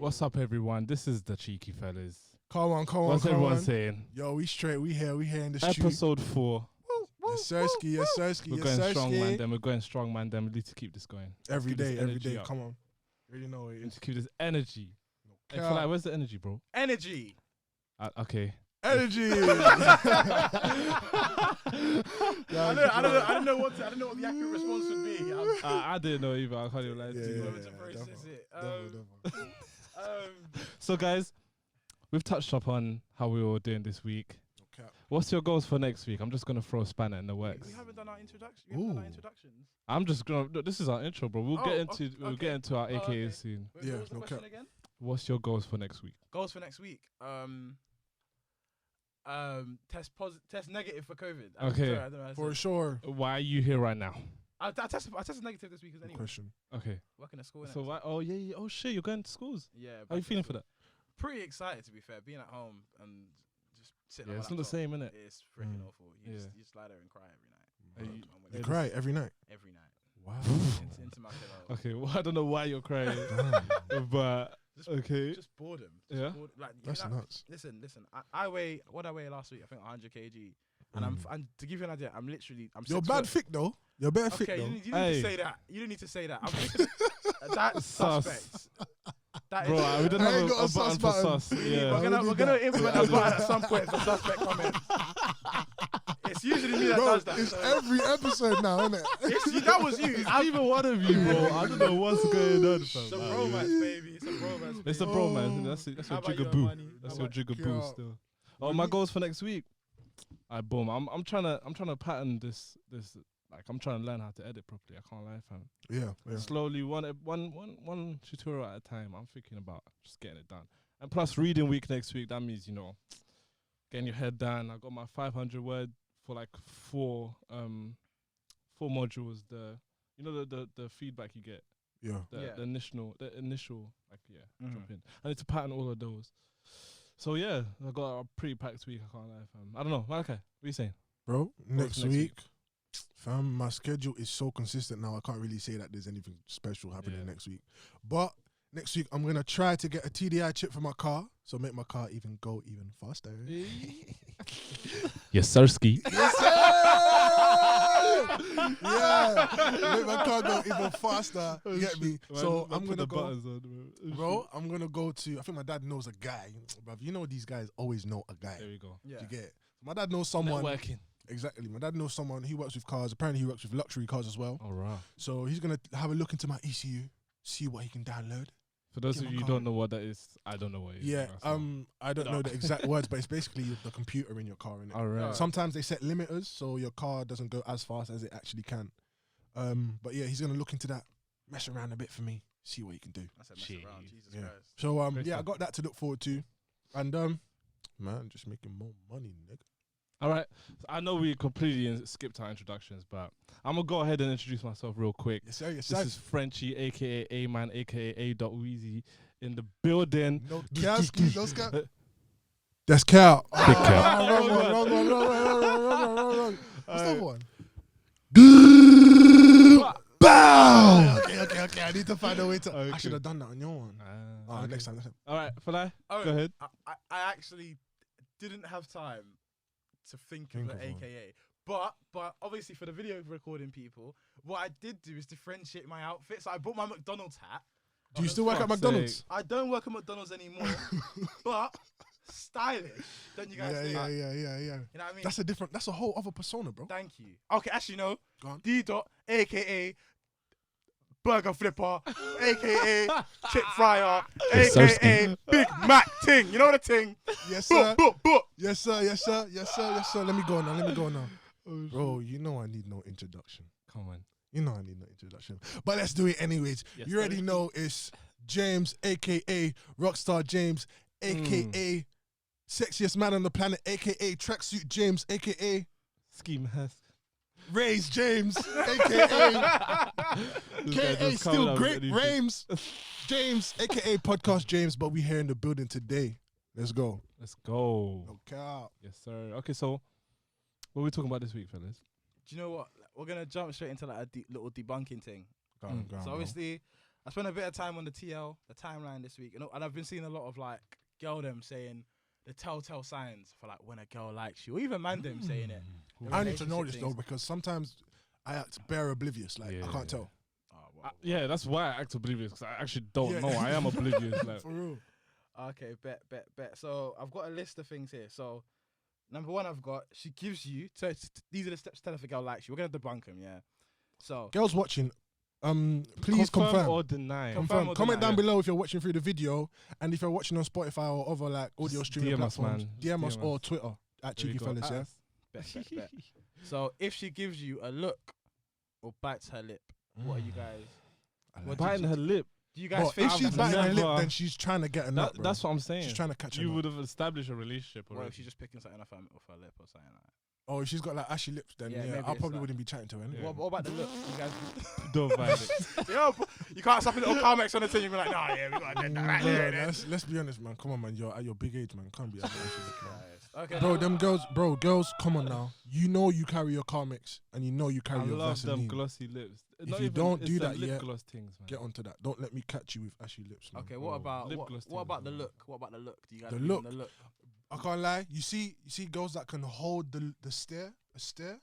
What's up, everyone? This is the Cheeky Fellas. Come on. What's everyone saying? Yo, we straight. We here in the street. Episode 4. Yes, Sirski. We're going strong, man. Then we're going strong, man. Then we need to keep this going. Every day. Up. Come on. You already know what it We need is. to keep this energy. Hey, like, where's the energy, bro? Energy. Okay. Energy. I don't know what the accurate response would be. I didn't know either. I can't even lie to you. To process it. So, guys, we've touched upon how we were doing this week. Okay. What's your goals for next week? I'm just gonna throw a spanner in the works. We haven't done our introductions. I'm just gonna. No, this is our intro, bro. We'll get into our AKA soon. Wait, Yeah, what was the question again? What's your goals for next week? Goals for next week. Test negative for COVID. Okay. I don't know For sure. Why are you here right now? I tested negative this week anyway. Question. Okay. Working at school. So why? Oh yeah. Oh shit, you're going to schools. Yeah. How are you feeling for that? Pretty excited, to be fair. Being at home and just sitting. Yeah, on it's my not the laptop, same, innit? It's freaking awful. You Yeah. just lie there and cry every night. You cry every night. Every night. Wow. Into my pillow. Okay. Well, I don't know why you're crying, but okay. Just boredom. Yeah. Like, That's nuts. Listen. I weigh what I weigh last week. I think 100 kg. And and to give you an idea, I'm You're 6 bad foot. thick though. You're better thick Okay, though. you didn't need to say that. You didn't need to say that. That's Sus. suspect. That Bro, is. we don't I have ain't got a a sus button for button. sus. Yeah. We're gonna implement a button at some point for suspect comments. It's usually me that Bro, does that. it's so every episode now, isn't it? that was you. Either one of you, bro. I don't know what's going on. It's a bromance, baby. It's a bromance. It's a bro, man. That's your How about your jigaboo. money? That's How your about- jigaboo Yeah. still. Oh, my goals for next week. Alright, boom. I'm trying to pattern this. Like, I'm trying to learn how to edit properly. I can't lie, fam. Yeah. Slowly, one tutorial at a time. I'm thinking about just getting it done. And plus, reading week next week. That means getting your head down. I got my 500 word for like four modules. The feedback you get. Yeah. The initial Mhm. drop in. I need to pattern all of those. So yeah, I got a pretty packed week. I can't lie, fam. I don't know. Okay, what are you saying? Bro, next next week, fam, my schedule is so consistent now. I can't really say that there's anything special happening Yeah. next week. But next week, I'm going to try to get a TDI chip for my car. So make my car go even faster. Yes, Sirski. Yes, sir! Yeah. Make my car go even faster. You get me? So I'm going to go. Bro, I'm going to go to, I think my dad knows a guy. Bruv, you know these guys always know a guy. There we go. Yeah. You get it? My dad knows someone. Networking. Exactly. My dad knows someone. He works with cars. Apparently, he works with luxury cars as well. All right. So he's going to have a look into my ECU, see what he can download. For those Get of my you who car. don't know what that is, I don't know what it is. Yeah. That's all. I don't know the exact words, but it's basically the computer in your car, innit? All right. Sometimes they set limiters so your car doesn't go as fast as it actually can. But yeah, he's going to look into that, mess around a bit for me, see what he can do. That's a mess Jeez. around. Jesus Yeah. Christ. So Great yeah, I stuff. got that to look forward to. And man, just making more money, nigga. All right. So I know we completely skipped our introductions, but I'm gonna go ahead and introduce myself real quick. Yes, sir. Yes, This sir. is Frenchie, aka A Man, aka A.Weezy, in the building. No Kowski, those guys. That's Cow. Big Cow. Wrong. What's that one? Bow. Okay. I need to find a way to. I Okay. should have done that on your one. Okay. Next time. All right, Falai, Oh, go ahead. I actually didn't have time to think of Think an of one. AKA. But obviously for the video recording people, what I did do is differentiate my outfit. So I bought my McDonald's hat. Do you still work at fuck's McDonald's? I don't work at McDonald's anymore, but stylish. Don't you guys think? Yeah. You know what I mean? That's a whole other persona, bro. Thank you. Okay, actually no. Go on. D dot, aka Burger Flipper, aka Chip Fryer, Yes, aka Big Mac Ting. You know the ting? Yes, sir. Book. Yes, sir. Let me go now. Bro, you know I need no introduction. Come on. You know I need no introduction. But let's do it anyways. Yes, You already sir. know it's James, a.k.a. Rockstar James, a.k.a. Sexiest Man on the Planet, a.k.a. Tracksuit James, a.k.a. Scheme has. Raise James, a.k.a. K.A. Still Great Rames James, a.k.a. Podcast James. But we here in the building today. Let's go. Let's go. Okay. Yes, sir. Okay, so what are we talking about this week, fellas? Do you know what? We're gonna jump straight into like a little debunking thing. Go on, So obviously, I spent a bit of time on the timeline this week, and I've been seeing a lot of like girl them saying the telltale signs for like when a girl likes you, or even man them saying it. I need to know this though, because sometimes I act bare oblivious. Like I can't tell. Oh, well. Yeah, that's why I act oblivious, because I actually don't know. I am oblivious. Like. For real. Okay, bet. So I've got a list of things here. So number one, I've got she gives you. So these are the steps to tell if a girl likes you. We're gonna debunk them, yeah. So Girls watching, please confirm or deny. Confirm. or Comment deny. down below if you're watching through the video, and if you're watching on Spotify or other like audio Just streaming DM us, platforms, man. DM us DM or us. Twitter at There you Cheeky go. Fellas. Yeah. Bet. So if she gives you a look or bites her lip, what are you guys? What Biting her lip. Do you guys Well, think if she's I've biting her lip, never- then she's trying to get a nut. bro. That's what I'm saying. She's trying to catch a You nut. would have established a relationship What already. if she's just picking something off her lip or something like that? Oh, if she's got like ashy lips, then Yeah, yeah, maybe I it's probably like- wouldn't be chatting to her. innit? Yeah. What about the look? You guys, Don't violate. yo, you can't stop a little Carmex on the thing. You're like, nah, yeah, we got that right there. Let's be honest, man. Come on, man. You're at your big age, man. Can't be at that age. Okay, Bro, them girls, come on now. You know you carry your Carmex, and you know you carry I your love them Vaseline. glossy lips. If Not you even- don't it's do them that lip yet, gloss things, man. Get onto that. Don't let me catch you with ashy lips, man. Okay, what Bro, about lip what gloss about the things, look? What about the look? Do you guys The believe in look? the look? I can't lie. You see girls that can hold the stare, a stare,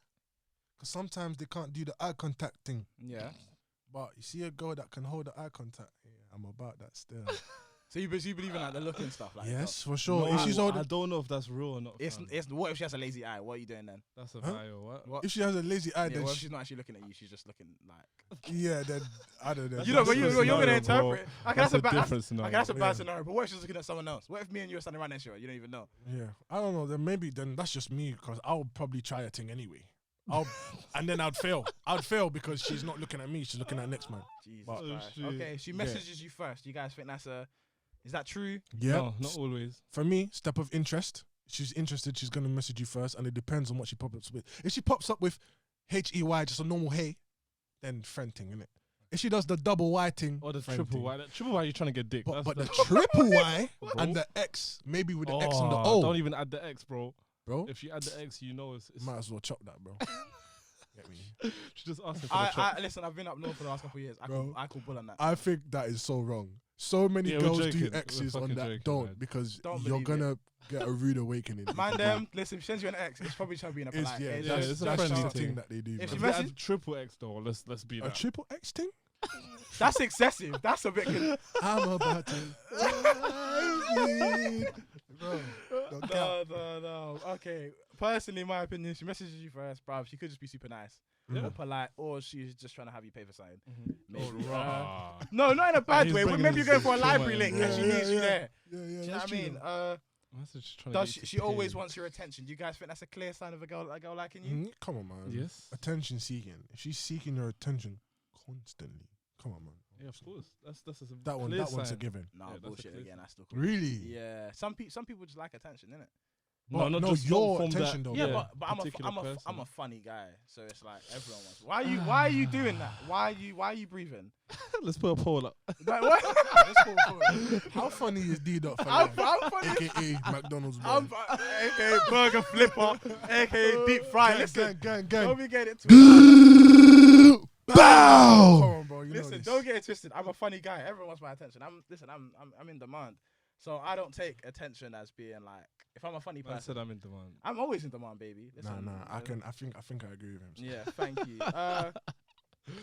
because sometimes they can't do the eye contact thing. Yeah. But you see a girl that can hold the eye contact. Yeah, I'm about that stare. So you believe in like the look and stuff like that? Yes, for sure. No, If she's I holding, don't know if that's real or not. fam. It's what if she has a lazy eye? What are you doing then? That's a Huh? bio. What? What? if she has a lazy eye, Yeah, then what if she's not actually looking at you? She's just looking like. yeah, then I don't know. You know, but That's you're a gonna scenario, bro. interpret. Okay, That's that's a a bad. different Okay, scenario. that's a bad Yeah. scenario. But what if she's looking at someone else? What if me and you are standing right next to her? You don't even know. Yeah, I don't know. Then maybe that's just me because I'll probably try a thing anyway. And then I'd fail. I'd fail because she's not looking at me. She's looking at next man. Jesus But- Christ. shit. Okay, she messages you first. You guys think that's a? Is that true? Yeah. No, not always. For me, step of interest. She's interested. She's gonna message you first, and it depends on what she pops up with. If she pops up with HEY, just a normal hey, then friend thing, innit? If she does the double Y thing, Or the friend triple thing. Y. The triple Y, you're trying to get dick. But That's the triple Y Bro. and the X, maybe with the oh, X and the O, Don't even add the X, bro. bro. If you add the X, you know it's Might as well chop that, bro. Get me? she just asking for the chop. Listen. I've been up north for the last couple of years. Bro. I call bull on that. I think that is so wrong. So many Yeah, we're girls joking. do We're X's on fucking that. joking, Don't man. Don't because you're believe it. gonna get a rude awakening. Man, them. Listen, if she sends you an X, it's probably trying to be in a It's, polite. yeah, It's yeah, just- it's a that's friendly just a thing. thing that they do. If man. she If message- you add triple X though, let's be A that. triple X thing? That's excessive. That's a bit. I'm about to. Bro, don't count. No. Okay. Personally, in my opinion, she messages you first, bruv. She could just be super nice, Yeah. or polite, or she's just trying to have you pay for something. Mhm. Maybe. Oh, rah. No, not in a bad He's way. bringing Maybe you're his going for a trauma library in, link bro. and she needs you there. Yeah, Do you know what that's I true, mean? though. That's just trying to Does get you she to always pay. wants your attention? Do you guys think that's a clear sign of a girl liking you? Come on, man. Yes. Attention seeking. If she's seeking your attention constantly, come on, man. Yeah, of course. That's a That one, clear that one's a sign. given. No, Yeah, that's a bullshit clear again. That's still cool. Really? Yeah, some people just like attention, innit? But not no, just your from attention that, though. Yeah, but particular person. I'm a funny guy, so it's like everyone wants. Why are you doing that? Why are you breathing? Let's put a poll up. Like, what? How funny is D Dot for I'm life? funny. AKA McDonald's boy. I'm aka burger flipper, aka deep fry. Listen, gang. don't be getting it twisted. Bow! Come on, bro. You know Listen, this. don't get it twisted. I'm a funny guy. Everyone wants my attention. I'm in demand. So I don't take attention as being like if I'm a funny I person. said I'm in demand. I'm always in demand, baby. Listen, Nah. I think I agree with him. Yeah, thank you.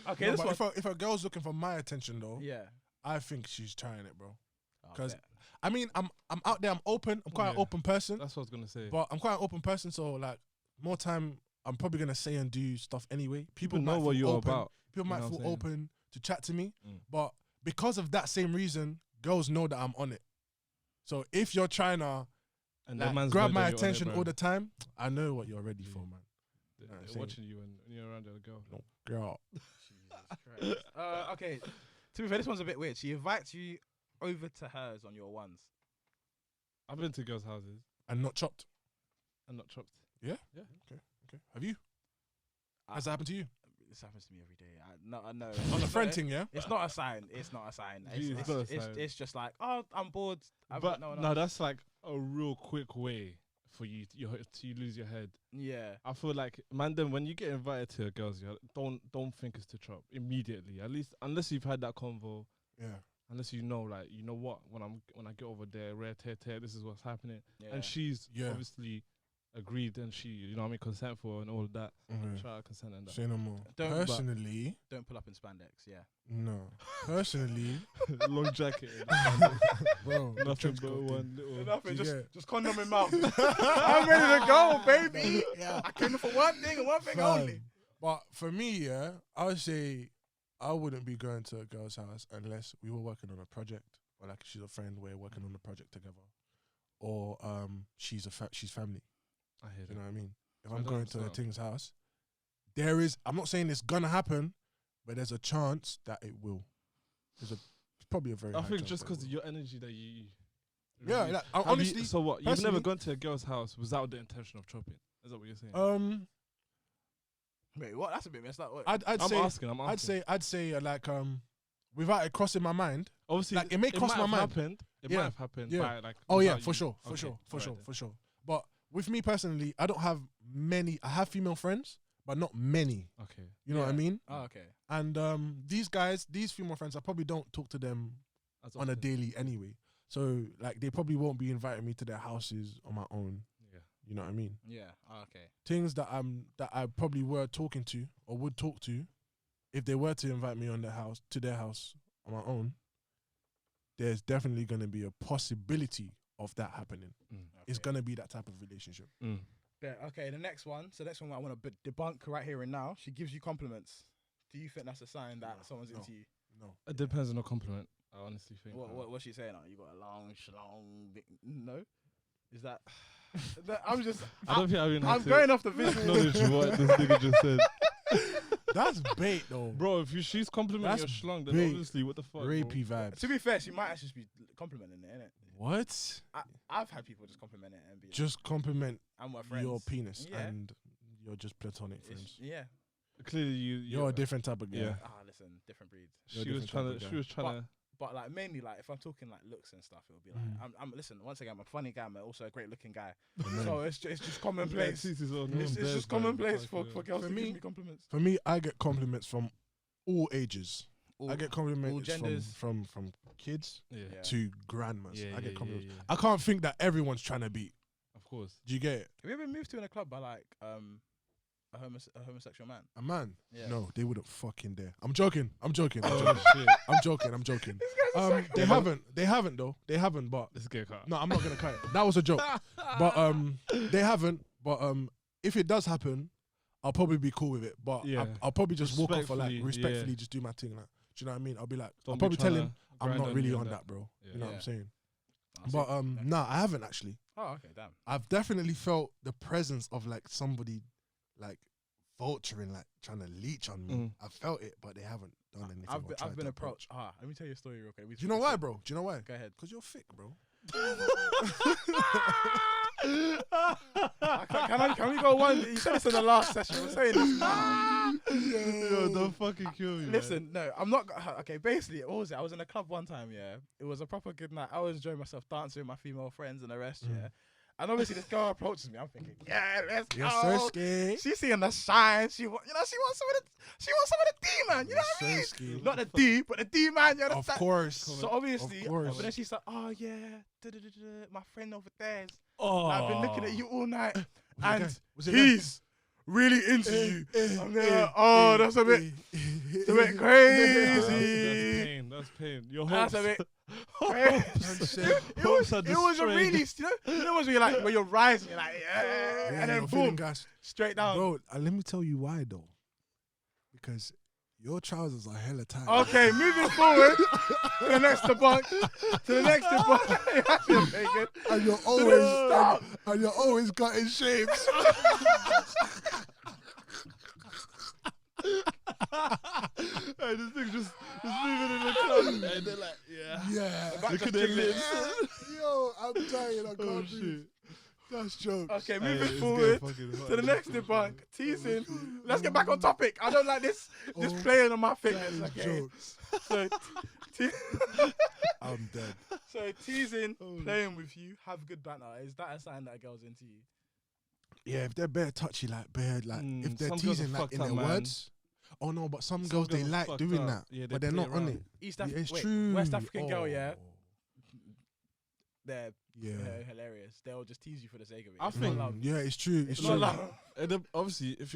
Okay, No, this but one. if a girl's looking for my attention though, Yeah. I think she's trying it, bro. Oh, 'Cause bet. I mean, I'm out there. I'm open. I'm quite an Yeah. open person. That's what I was gonna say. But I'm quite an open person, so like more time I'm probably gonna say and do stuff anyway. People might know what feel you're open. about. People You might know what feel I'm saying? open to chat to me, Mm. but because of that same reason, girls know that I'm on it. So if you're trying to And like, that man's grab know my that you're on it, attention bro. all the time, I know what you're ready for, Yeah. man. They're same. watching you when you're around the girl. No, girl. Jesus Christ. Okay. To be fair, this one's a bit weird. She invites you over to hers on your ones. I've been to girls' houses And not chopped. and not chopped. Okay. Have you? Has that happened to you? This happens to me every day. I know. On the friend thing, yeah? It's not a sign. It's not a sign. Gee, it's not a sign. It's just like, oh, I'm bored. But no. no, that's like a real quick way for you to lose your head. Yeah. I feel like, man, then when you get invited to a girl's, don't think it's to chop immediately. At least unless you've had that convo Yeah. Unless you know, like, you know what, when I get over there, rare tear, this is what's happening. Yeah. And she's Yeah. obviously agreed, and she, you know what I mean, consent for and all of that. Okay. Shout out consent and that. Say no more. Don't- Personally, Don't pull up in spandex. Yeah. no. Personally, Long jacket. bro, Nothing trench but coat thing. one little. Nothing. You Just get- just condom in mouth. I'm ready to go, baby. Yeah. I came for one thing and one thing only. Fam. But for me, yeah, I would say I wouldn't be going to a girl's house unless we were working on a project, or like she's a friend, we're working on a project together, or she's she's family. I hear You know that. what I mean? If I I'm don't going to a understand. thing's house, I'm not saying it's gonna happen, but there's a chance that it will. It's probably a very. I high think chance just that it because will. your energy that you. Yeah, really- like, Have you- honestly, so what? You've never personally- gone to a girl's house without the intention of chopping. Is that what you're saying? Wait, what? That's a bit messed up. What? I'd I'm say, asking. I'd say like without it crossing my mind. Obviously, like, it may cross might my have mind. Happened. It Yeah. might have happened. Yeah. By, like, Oh yeah, without for you. sure, for Okay, sure, for alright sure, then. for sure. But with me personally, I don't have many. I have female friends, but not many. Okay. You know what I Yeah. mean? Oh, okay. And these female friends, I probably don't talk to them That's on a often. daily anyway. So like, they probably won't be inviting me to their houses on my own. Yeah. You know what I mean? Yeah. Oh, okay. Things that I probably were talking to or would talk to, if they were to invite me to their house on my own, there's definitely going to be a possibility of that happening. It's Okay. going to be that type of relationship. Yeah, okay, the next one. So the next one I want to debunk right here and now. She gives you compliments. Do you think that's a sign that No, someone's no. into you? No. It depends on the compliment. I honestly think. What's she saying? You got a long, dick. No? Is that... I'm just... I don't think I even have I'm to going off the visual. acknowledge what this nigga just said. That's bait though. Bro, if she's complimenting your That's schlong, then big. obviously, what the fuck? bro? Rapey vibes. To be fair, she might actually just be complimenting it, innit? What? I've had people just compliment it and be like, Just compliment I'm my friends. your penis Yeah. and you're just platonic It's- friends. yeah. Clearly, You're a different type of guy. Yeah. Listen, different breeds. You're She was different trying type to. of She was trying to. But like mainly like if I'm talking like looks and stuff, it'll be like Mhm. I'm listen, once again, I'm a funny guy, I'm also a great looking guy. Amen. So it's just commonplace. Yeah, It's just commonplace for girls For to me- give me compliments. For me, I get compliments from all ages. All- I get compliments all genders. from kids Yeah. Yeah. to grandmas. Yeah, I get yeah, compliments. yeah, yeah. I can't think that everyone's trying to beat. Of course. Do you get it? Have you ever moved to in a club by like a homosexual man? A man? Yeah. No, they wouldn't fucking dare. I'm joking. I'm joking. I'm Oh joking. shit! I'm joking. I'm joking. They haven't. They haven't though. They haven't. But Let's get cut. no, I'm not gonna cut it. That was a joke. But they haven't. But if it does happen, I'll probably be cool with it. But Yeah. I'll probably just walk off for like Respectfully, respectfully, yeah. just do my thing. Like, do you know what I mean? I'll be like, Don't I'll be probably tell tryna him I'm grind not really you on that, bro. Yeah. You know what Yeah. I'm saying? I see. But nah, I haven't actually. Oh, okay, damn. I've definitely felt the presence of like somebody like vulturing, like trying to leech on me. Mm. I felt it, but they haven't done anything. or tried I've been to approached. Let me tell you a story real quick. Do you know why, bro? Do you know why? Go ahead. Because you're thick, bro. Can we go one? You said this in the last session. We're saying this now. Yo, don't fucking kill me. Listen, no, I'm not. Okay, basically, what was it? I was in a club one time, yeah. It was a proper good night. I was enjoying myself dancing with my female friends and the rest, yeah. And obviously, this girl approaches me. I'm thinking, yeah, let's You're go. so scared. She's seeing the shine. She wants some of the D, man. You know what I mean? So scared. Not the D, but the D, man. You Of understand? course. So obviously, Of course. but then she's like, oh yeah, my friend over there. Oh, I've been looking at you all night, and Was it he's really into you. I'm there, oh, that's a bit crazy. That's pain. Your That's hopes. a bit crazy. It was a really, you know, when you're rising, you're like, yeah, and then boom, straight down. Bro, let me tell you why though. Because your trousers are hella tight. Okay, moving forward to the next debunk. Actually, okay, good. And you're always cutting shapes. Hey, this thing just moving in the club. And they're like, Yeah. Look at their lips. Yo, I'm tired. I can't Oh, breathe. shit. That's jokes. Okay, Hey, moving it's forward getting fucking hot. to the next debunk. Teasing. Let's get back on topic. I don't like this playing on my fingers. That is Okay. jokes. So, I'm dead. so teasing, Oh. playing with you, have good banter. Is that a sign that a girl's into you? Yeah, if they're bare touchy, like bare, like if they're some girls are teasing like fucked in up, their man. words. Oh no, but some girls they girls are like fucked doing up. that, Yeah, they but they're play not on around. it. East Yeah, African, it's true. West African girl, yeah, Oh, they're yeah. hilarious. They'll just tease you for the sake of it. I It's think- not love. Yeah, it's true. It's It's true. not love. And then obviously, if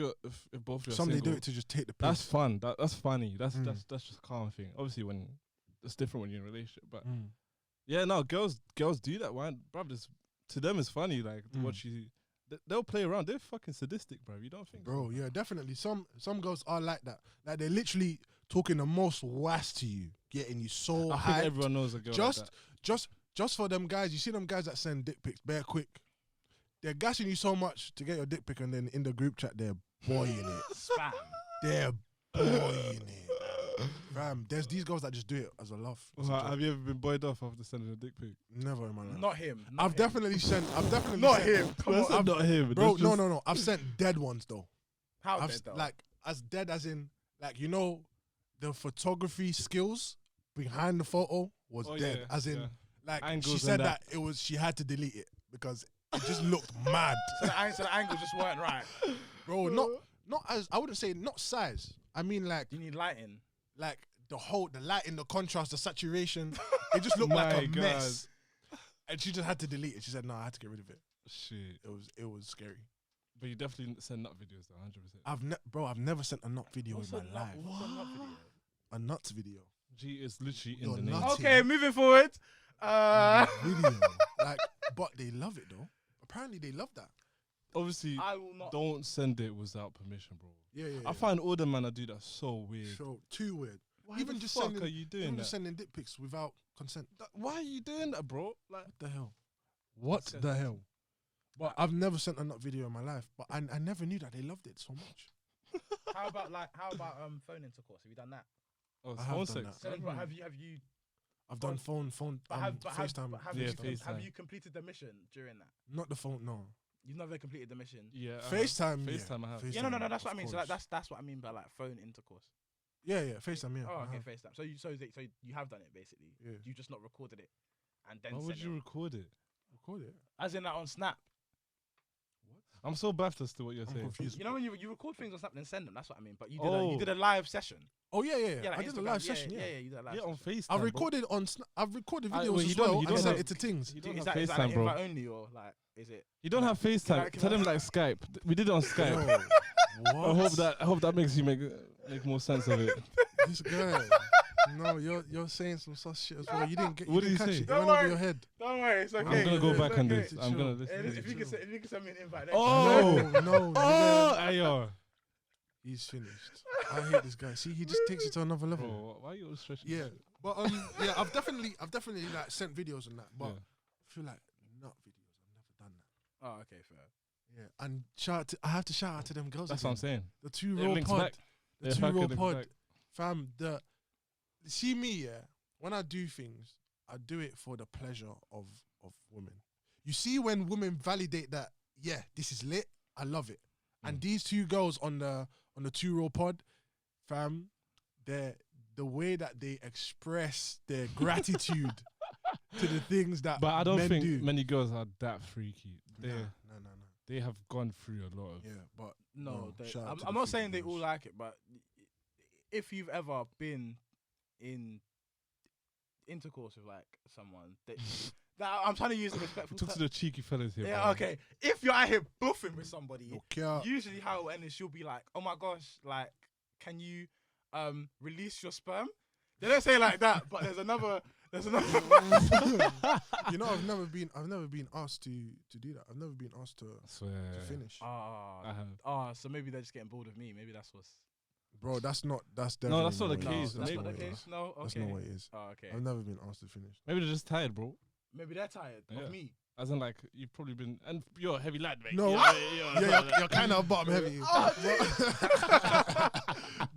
both of you are Some they single, do it to just take the that's piss. fun. That's funny. That's Mm. that's just a calm thing. Obviously, when it's different when you're in a relationship, but Mm. yeah, no, girls do that. Why, bruv? To them it's funny. Like to watch you. They'll play around. They're fucking sadistic, bro. You don't think, Bro, so? yeah, definitely. Some girls are like that. Like they're literally talking the most was to you, getting you so I hyped. think everyone knows a girl just, like just for them guys. You see them guys that send dick pics bare quick. They're gassing you so much to get your dick pic, and then in the group chat they're boying it. Spam. They're boying it. Fam, there's these girls that just do it as a laugh. As a that. joke. Have you ever been buoyed off after sending a dick pic? Never in my life. Not him. I've definitely sent. Not him. Come That's on. not him, Bro, that's no, just- no. I've sent dead ones though. How I've dead though? like as dead as in like the photography skills behind the photo was Oh, dead. yeah, As in yeah. like Angles she and said that. that she had to delete it because it just looked mad. so the angles just weren't right. Bro, not as I wouldn't say not size. I mean like You need lighting. the lighting, the contrast, the saturation. It just looked like My a God. mess. And she just had to delete it. She said, "No, I had to get rid of it. Shit. It was scary." But you definitely send nut videos though, 100%. I've never sent a nut video What's in a my nut- life. what's a nut video? A nuts video. G is literally in You're the name. nutty. Okay, moving forward. Video. Like, but they love it though. Apparently they love that. Obviously, I will not. don't send it without permission, bro. Yeah. I find all the man that do that so weird. so too weird. Why even the just fuck sending- are you doing Even that? just sending dick pics without consent. Why are you doing that, bro? Like, What the hell? What That's the it. hell? But I've never sent a nut video in my life. But I never knew that they loved it so much. How about phone intercourse? Have you done that? oh, it's I have phone done sex. that. So have you I've done phone FaceTime. have Yeah, you FaceTime. have you completed the mission during that? Not the phone, no. You've never completed the mission. Yeah, FaceTime. FaceTime I have. Yeah, no, FaceTime, that's what I of mean. So course. that's what I mean by like phone intercourse. Yeah, FaceTime, yeah. Oh, I okay, have. FaceTime. So you have done it basically. Yeah. You just not recorded it, and then Why would sent you it. record it? Record it. As in that on Snap. I'm so baffled as to what you're I'm saying. confused. You know when you record things on Snap and send them. That's what I mean. But you Oh. did a live session. Oh yeah. like I did a Instagram. live session. Yeah. You did a live Yeah, on session. FaceTime. I've bro. recorded I've recorded Ah, videos wait, you as don't- well. you I don't sent have- it to things. You Do- don't Is have that like FaceTime, bro. invite only or like is it? You don't have FaceTime. can Tell I- him like Skype. We did it on Skype. Yo, I what? hope that makes you make more sense of it. This guy. No, you're saying some sus shit as well. You didn't get. What did didn't he catch say? It. It Don't went over worry. your head. Don't worry, it's okay. I'm gonna go It's back on okay. this. I'm gonna Chill. listen. If to you it. can if you can send me an invite. Oh. No, Oh, nigga. ayo. He's finished. I hate this guy. See, he just takes it to another level. Bro, why are you all stretching? Yeah, but yeah, I've definitely like sent videos and that, but Yeah. I feel like nut videos. I've never done that. Oh, okay, fair. Yeah, and I have to shout out to them girls. That's what I'm again. saying. The two It row links pod. back. The Yeah, two fucking row links pod. back. Fam, see me, yeah. When I do things, I do it for the pleasure of women. You see, when women validate that, yeah, this is lit. I love it. And these two girls on the 2-row pod, fam, the way that they express their gratitude to the things that But I don't men think do. many girls are that freaky. Nah, They no. they have gone through a lot of. Yeah, but No, shout out to I'm the not saying they freaky all girls. like it, but if you've ever been in intercourse with like someone that I'm trying to use a respectful Talk to term. the cheeky fellas here. Yeah, bro. okay. If you're out here buffing with somebody, Okay. usually how it will end is she'll be like, "Oh my gosh, like, can you release your sperm?" They don't say it like that, but there's another. You know, I've never been asked to do that. I've never been asked to I swear. finish. I have. So maybe they're just getting bored of me. Maybe that's what's. Bro, that's definitely No, that's not the what it case. is. That's Maybe- not the what it case. is. No, okay. That's not what it is. Oh, okay. I've never been asked to finish. Maybe they're just tired, bro. Maybe they're tired Yeah. of me. As in, like, you've probably been. And you're a heavy lad, mate. No. Yeah, You're kind of bottom heavy.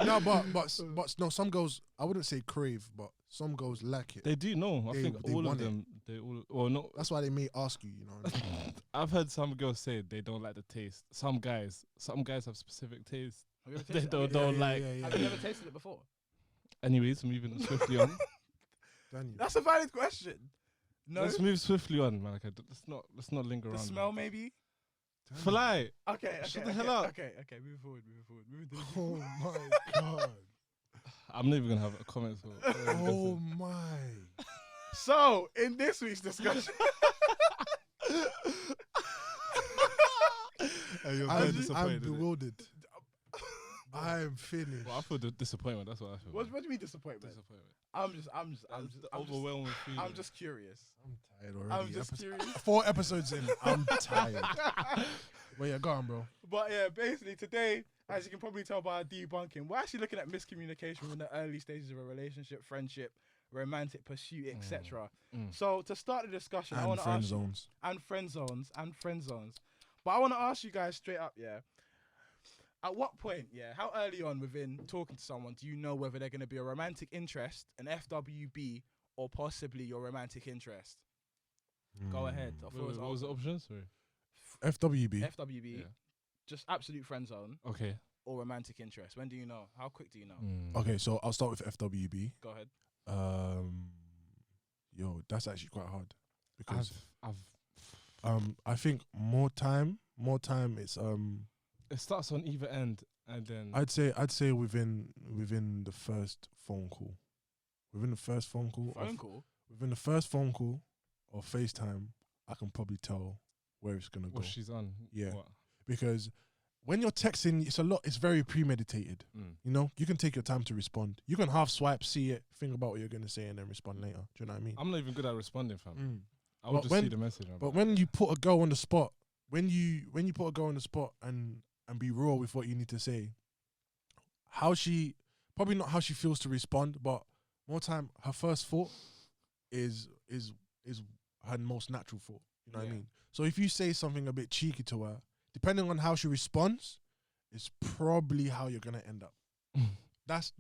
No, but no, some girls, I wouldn't say crave, but some girls lack it. They do know. I They- think they all of want it. them. They all. Well, no. That's why they may ask you, you know. I've heard some girls say they don't like the taste. Some guys have specific taste. Have you ever They tasted it? don't like. Have you ever tasted it before? Anyways, moving swiftly on. Daniel. That's a valid question. No. Let's move swiftly on, man. Okay, let's not linger The around. smell, man. maybe. Fly. Okay. Shut the hell up. Okay. Moving forward. Moving to Oh my god. I'm not even gonna have a comment. So Oh my. So, in this week's discussion, You're very I'm disappointed. innit? bewildered. I'm finished. Well, I feel the disappointment. That's what I feel. what do you mean disappointment? Disappointment. I'm just Overwhelming feeling. I'm just curious. I'm tired already. I'm just curious. 4 episodes in, I'm tired. Well, yeah, go on, bro. But yeah, basically today, as you can probably tell by our debunking, we're actually looking at miscommunication in the early stages of a relationship, friendship, romantic pursuit, etc. So to start the discussion, I And want to friend ask zones. and friend zones. But I want to ask you guys straight up, yeah. At what point, yeah, how early on within talking to someone do you know whether they're going to be a romantic interest, an FWB, or possibly your romantic interest? Go ahead. The floor is What was the open. options? Sorry. FWB. FWB, Yeah. just absolute friend zone, Okay. or romantic interest. When do you know? How quick do you know? Okay, so I'll start with FWB. Go ahead. Yo, that's actually quite hard because I've I think more time. It's it starts on either end, and then I'd say within the first phone call. Within the first phone call. Within the first phone call or FaceTime, I can probably tell where it's gonna go. what she's on. Yeah. What? Because when you're texting, it's very premeditated. You know, you can take your time to respond. You can half swipe, see it, think about what you're gonna say, and then respond later. Do you know what I mean? I'm not even good at responding, fam. I But will just when- see the message. But when you put a girl on the spot, when you put a girl on the spot and be raw with what you need to say, probably not how she feels to respond, but more time her first thought is her most natural thought. You know what I Yeah. mean? So if you say something a bit cheeky to her, depending on how she responds, is probably how you're gonna end up. That's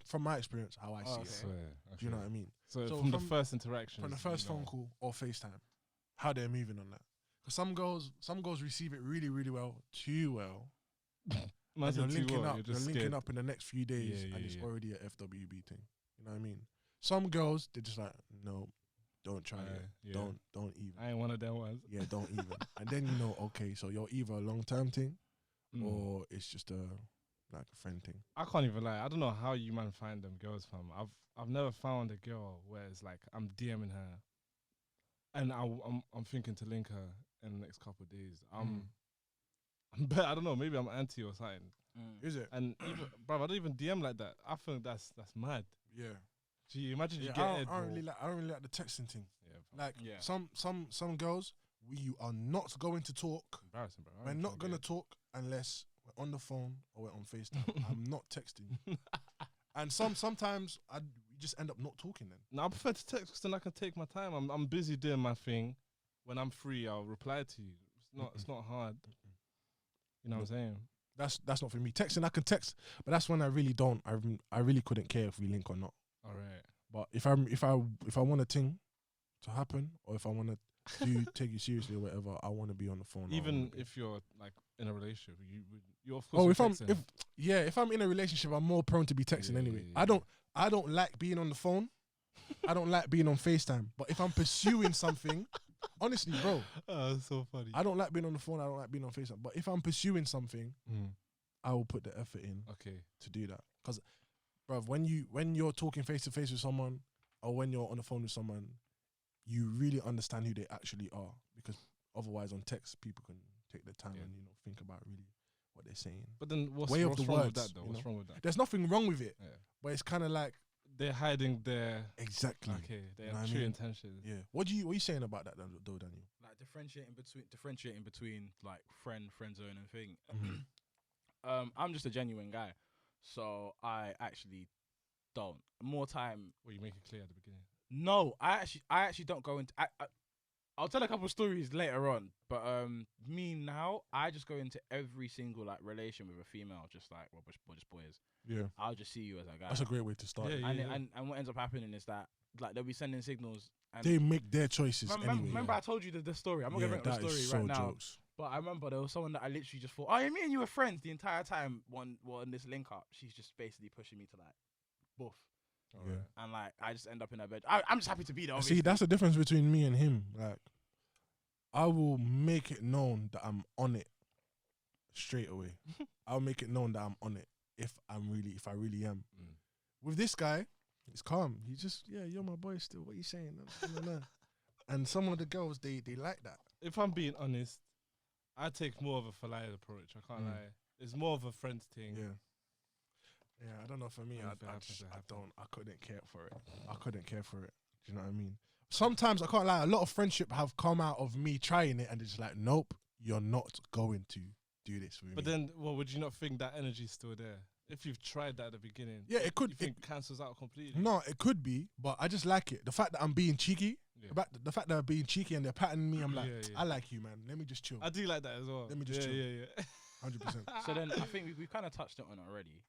from my experience how I see Okay. it. Swear. Do you know what I mean? So, So from the from- first interaction, From the first phone call or FaceTime, how they're moving on that. Because some girls receive it really, really well, too well. And you're linking up in the next few days, Yeah, and it's yeah. already a FWB thing. You know what I mean? Some girls, they're just like, no, don't try it. Yeah. Don't even. I ain't one of them ones. Yeah, don't even. And then you know, okay, so you're either a long term thing or it's just a friend thing. I can't even lie. I don't know how you man find them girls, fam. I've never found a girl where it's like I'm DMing her, and I'm thinking to link her in the next couple of days. I don't know. Maybe I'm anti or something. Is it? And even, bruv, I don't even DM like that. I think that's mad. Yeah. Gee, imagine you Yeah, get I it. don't really like the texting thing. Yeah, fam. Like Yeah. some girls, we are not going to talk. Embarrassing, bro. We're not gonna talk unless we're on the phone or we're on FaceTime. I'm not texting. And sometimes we just end up not talking then. No, I prefer to text because then I can take my time. I'm busy doing my thing. When I'm free, I'll reply to you. It's not hard. You know what I'm saying? That's not for me. Texting, I can text, but that's when I really don't. I really couldn't care if we link or not. All right. But if I want a thing to happen, or if I want to take you seriously or whatever, I want to be on the phone. Even if you're like in a relationship, you're of course. Oh, texting. if I'm in a relationship, I'm more prone to be texting Yeah, anyway. yeah, I don't like being on the phone. I don't like being on FaceTime. But if I'm pursuing something, honestly, bro, That's so funny. I don't like being on the phone. I don't like being on FaceTime. But if I'm pursuing something, I will put the effort in Okay. to do that. Because, bro, when you're talking face to face with someone, or when you're on the phone with someone, you really understand who they actually are. Because otherwise, on text, people can take their time and think about really what they're saying. But then what's Way of wrong the with words, that though? you What's know? wrong with that? There's nothing wrong with it, Yeah. but it's kind of like They're hiding their exactly. their You know what I true mean? intentions. Yeah. What are you saying about that though, Daniel? Like differentiating between like friend zone and thing. I'm just a genuine guy, so I actually don't. More time. Well, you make it clear at the beginning. No, I actually don't go into. I'll tell a couple of stories later on, but me now, I just go into every single like relation with a female, just like we're just boys. Yeah. I'll just see you as a guy. That's a great way to start. Yeah, And what ends up happening is that like they'll be sending signals. And They make their choices anyway. remember I told you the story. I'm not gonna bring up that the is story so right now. jokes. But I remember there was someone that I literally just thought, oh, yeah, me and you were friends the entire time. On this link up, she's just basically pushing me to like, boof, Yeah. and like I just end up in her bed. I'm just happy to be there. See, Obviously. that's the difference between me and him. Like, I will make it known that I'm on it straight away. I'll make it known that I'm on it if I really am. With this guy, it's calm. He just, you're my boy still. What are you saying? And some of the girls, they like that. If I'm being honest, I take more of a polite approach. I can't lie. It's more of a friends thing. Yeah, I don't know. For me, I couldn't care for it. I couldn't care for it. Do you know what I mean? Sometimes, I can't lie, a lot of friendship have come out of me trying it and it's like, nope, you're not going to do this with me. But then, would you not think that energy's still there? If you've tried that at the beginning. Yeah, it could. You think it cancels out completely? No, it could be, but I just like it. The fact that I'm being cheeky, the fact that I'm being cheeky and they're patting me, I'm like, I like you, man. Let me just chill. I do like that as well. Let me just chill. Yeah. 100%. So then I think we've kind of touched on it already.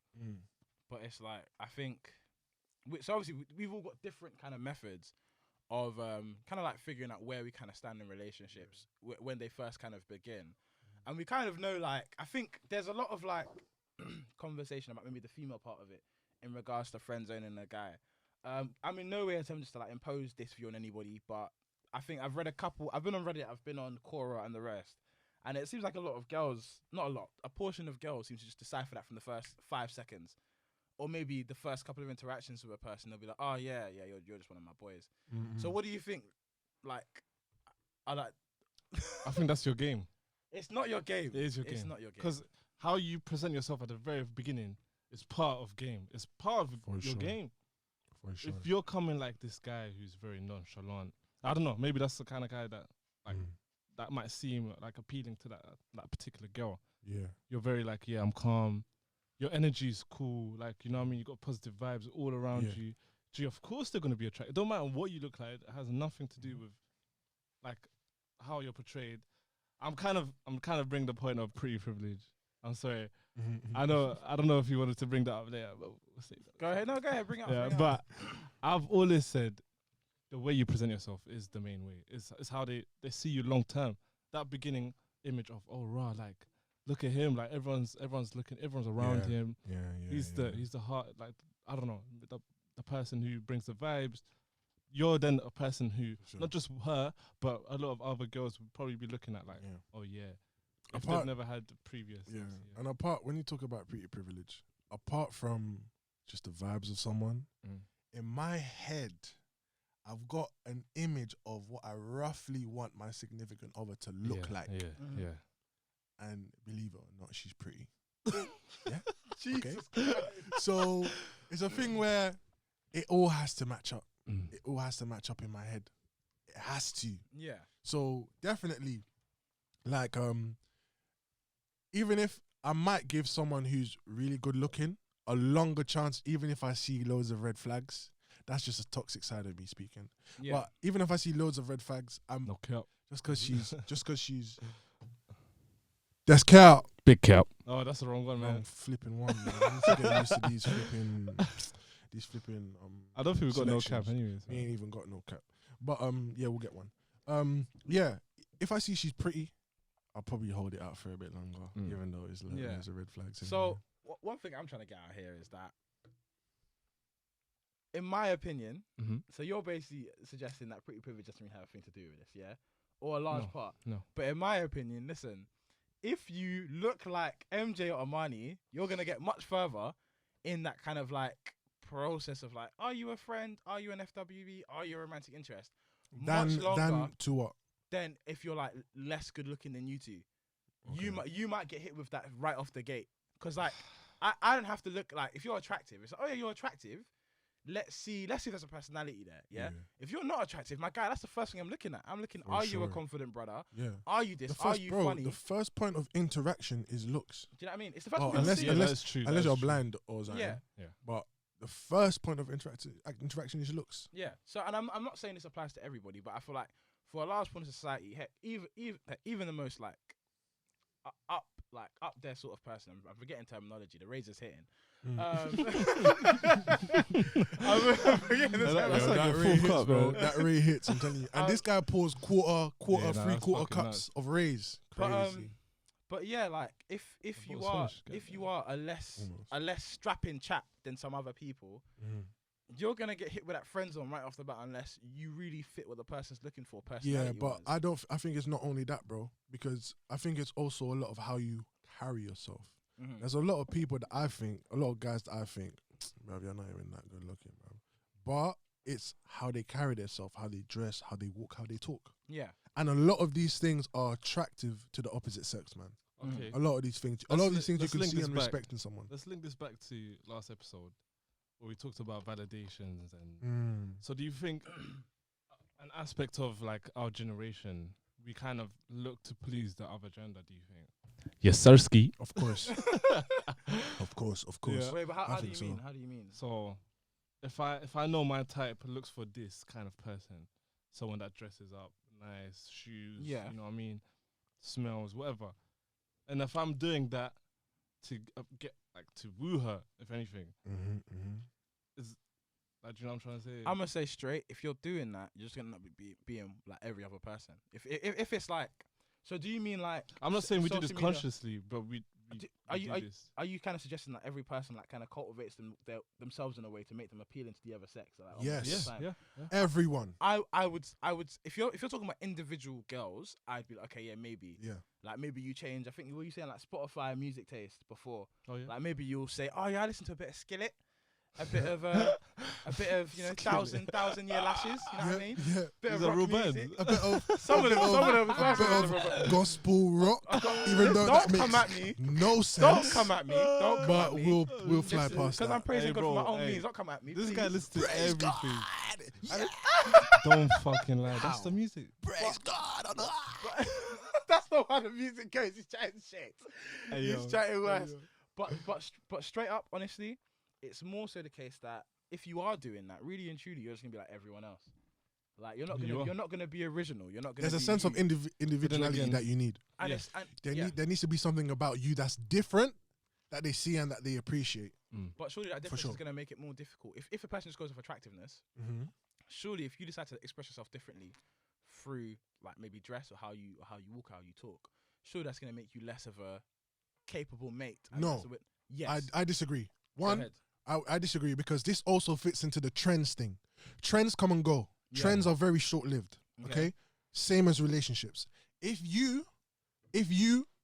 But it's like, I think, so obviously we've all got different kind of methods of kind of like figuring out where we kind of stand in relationships when they first kind of begin. And we kind of know, like, I think there's a lot of like conversation about maybe the female part of it in regards to friend zoning a guy. I'm in no way attempting to like impose this view on anybody, but I think I've read a couple, I've been on Reddit, I've been on Quora and the rest. And it seems like a lot of girls, not a lot, a portion of girls seems to just decipher that from the first 5 seconds. Or maybe the first couple of interactions with a person, they'll be like, oh, yeah, you're just one of my boys. So what do you think? Like, I think that's your game. It's not your game. It is your game. It's not your game. Because how you present yourself at the very beginning is part of game. It's part of your game. For sure. If you're coming like this guy who's very nonchalant, I don't know, maybe that's the kind of guy that like that might seem like appealing to that particular girl. Yeah. You're very like, I'm calm. Your energy is cool. Like, you know what I mean? You got positive vibes all around you. Gee, of course they're going to be attracted. It don't matter what you look like. It has nothing to do with like how you're portrayed. I'm kind of bringing the point of pretty privilege. I'm sorry. I don't know if you wanted to bring that up later, but we'll see. Go ahead. No, go ahead. Bring it up. Yeah, but I've always said the way you present yourself is the main way. It's how they see you long term. That beginning image of, oh, raw, like, look at him, like everyone's looking, everyone's around him. He's the heart, like, I don't know, the person who brings the vibes. You're then a person who, not just her, but a lot of other girls would probably be looking at like, oh yeah, if they've never had the previous. And apart, when you talk about pretty privilege, apart from just the vibes of someone, in my head, I've got an image of what I roughly want my significant other to look like. And believe it or not, she's pretty. Okay. So it's a thing where it all has to match up. It all has to match up in my head. It has to. Yeah. So definitely, like, even if I might give someone who's really good looking a longer chance, even if I see loads of red flags, that's just a toxic side of me speaking. Yeah. But even if I see loads of red flags, I'm no cap. Just because she's that's cap. Big cap. Oh, that's the wrong one, man. Flipping one, man. I need to get used to these flipping I don't think we've got no cap anyways. We ain't even got no cap. But yeah, we'll get one. Yeah, if I see she's pretty, I'll probably hold it out for a bit longer, even though there's a red flag. So one thing I'm trying to get out here is that, in my opinion, so you're basically suggesting that pretty privilege doesn't really have a thing to do with this, yeah? Or a large part. No. But in my opinion, listen, if you look like MJ or Armani, you're going to get much further in that kind of like process of like, are you a friend? Are you an FWB? Are you a romantic interest? Much longer than to what? Then if you're like less good looking than you two, you might get hit with that right off the gate. Because like, I don't have to look like, if you're attractive, it's like, oh yeah, you're attractive. Let's see if there's a personality there. Yeah? If you're not attractive, my guy, that's the first thing I'm looking at. I'm looking, are you a confident brother? Yeah. Are you this? Are you funny? The first point of interaction is looks. Do you know what I mean? It's the first point of unless you're blind or something. Yeah. But the first point of interaction is looks. Yeah. So, and I'm not saying this applies to everybody, but I feel like for a large point of society, heck, even the most like up there sort of person, I'm forgetting terminology. The razor's hitting. I'm forgetting this. That Ray hits. I'm telling you. And this guy pours three-quarter cups nuts. of Rays. Crazy. But yeah, like if you are a less strapping chap than some other people, you're gonna get hit with that friend zone right off the bat unless you really fit what the person's looking for. Yeah, Personality. but I think it's not only that, bro, because I think it's also a lot of how you carry yourself. Mhm. There's a lot of people that I think, a lot of guys that I think, bro, you're not even that good looking, bro. But it's how they carry themselves, how they dress, how they walk, how they talk. Yeah. And a lot of these things are attractive to the opposite sex, man. Okay. A lot of these things, Let's you let's can link see this and back. respect in someone. Let's link this back to last episode where we talked about validations and. So do you think an aspect of like our generation, we kind of look to please the other gender? Do you think? Yes, Sirski. Of course, of course, of course. Yeah. Wait, but I how do you think so. mean? How do you mean? So, if I know my type looks for this kind of person, someone that dresses up, nice shoes, Yeah. you know what I mean, smells, whatever, and if I'm doing that to get like to woo her, if anything, like, do you know what I'm trying to say? I'm gonna say straight. If you're doing that, you're just gonna not be being like every other person. If it's like, so do you mean like? I'm not saying we do this social media- consciously, but we Are do you this. are you kind of suggesting that every person like kind of cultivates themselves in a way to make them appealing to the other sex? Like, Yes. almost all the time? Yeah. Everyone. I would if you're talking about individual girls, I'd be like, okay, yeah, maybe. Yeah. Like maybe you change. I think what you saying like Spotify music taste before. Oh yeah. Like maybe you'll say, oh yeah, I listen to a bit of Skillet, a bit of you know thousand year lashes. You know what I mean? Yeah. Bit Is of that rock real band? music. A bit of Some of them. a bit of gospel rock, even though that Don't come makes at me. no sense. Don't come at me. Don't come But at me. we'll fly past Because that. I'm praising Hey, God for my bro, own hey. means. Don't come at me. This please. guy listens to Praise everything. God. Yeah. Don't fucking lie. That's the music. Praise God. On the That's not how the music goes. He's chatting shit. Hey, He's yo. chatting worse. But straight up, honestly, it's more so the case that if you are doing that, really and truly, you're just gonna be like everyone else. Like you're not gonna be original. You're not gonna. There's a be sense of you. individuality again- that you need. And Yeah. it's and, There needs to be something about you that's different, that they see and that they appreciate. But surely that difference sure. is gonna make it more difficult. If a person just goes with attractiveness, surely if you decide to express yourself differently through like maybe dress or how you walk, how you talk, surely that's gonna make you less of a capable mate. And No. less of yes. I disagree. Go One, ahead. I disagree because this also fits into the trends thing. Trends come and go. Yeah. Trends are very short-lived. Okay? Same as relationships. If you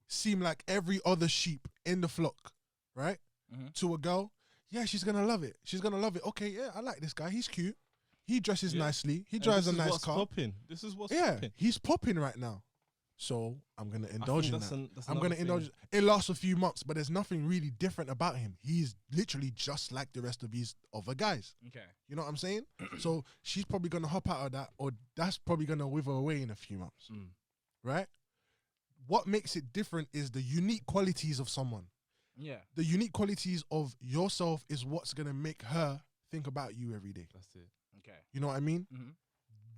seem like every other sheep in the flock, right? To a girl, yeah, she's gonna love it. She's gonna love it. Okay, yeah, I like this guy. He's cute. He dresses nicely. He drives a nice car. Popping. This is what's Yeah, popping. he's popping right now. So I'm gonna indulge in that's that. that's I'm another gonna indulge. thing. It lasts a few months, but there's nothing really different about him. He's literally just like the rest of these other guys. Okay. You know what I'm saying? So she's probably gonna hop out of that, or that's probably gonna wither away in a few months, right? What makes it different is the unique qualities of someone. Yeah. The unique qualities of yourself is what's gonna make her think about you every day. That's it. Okay. You know what I mean?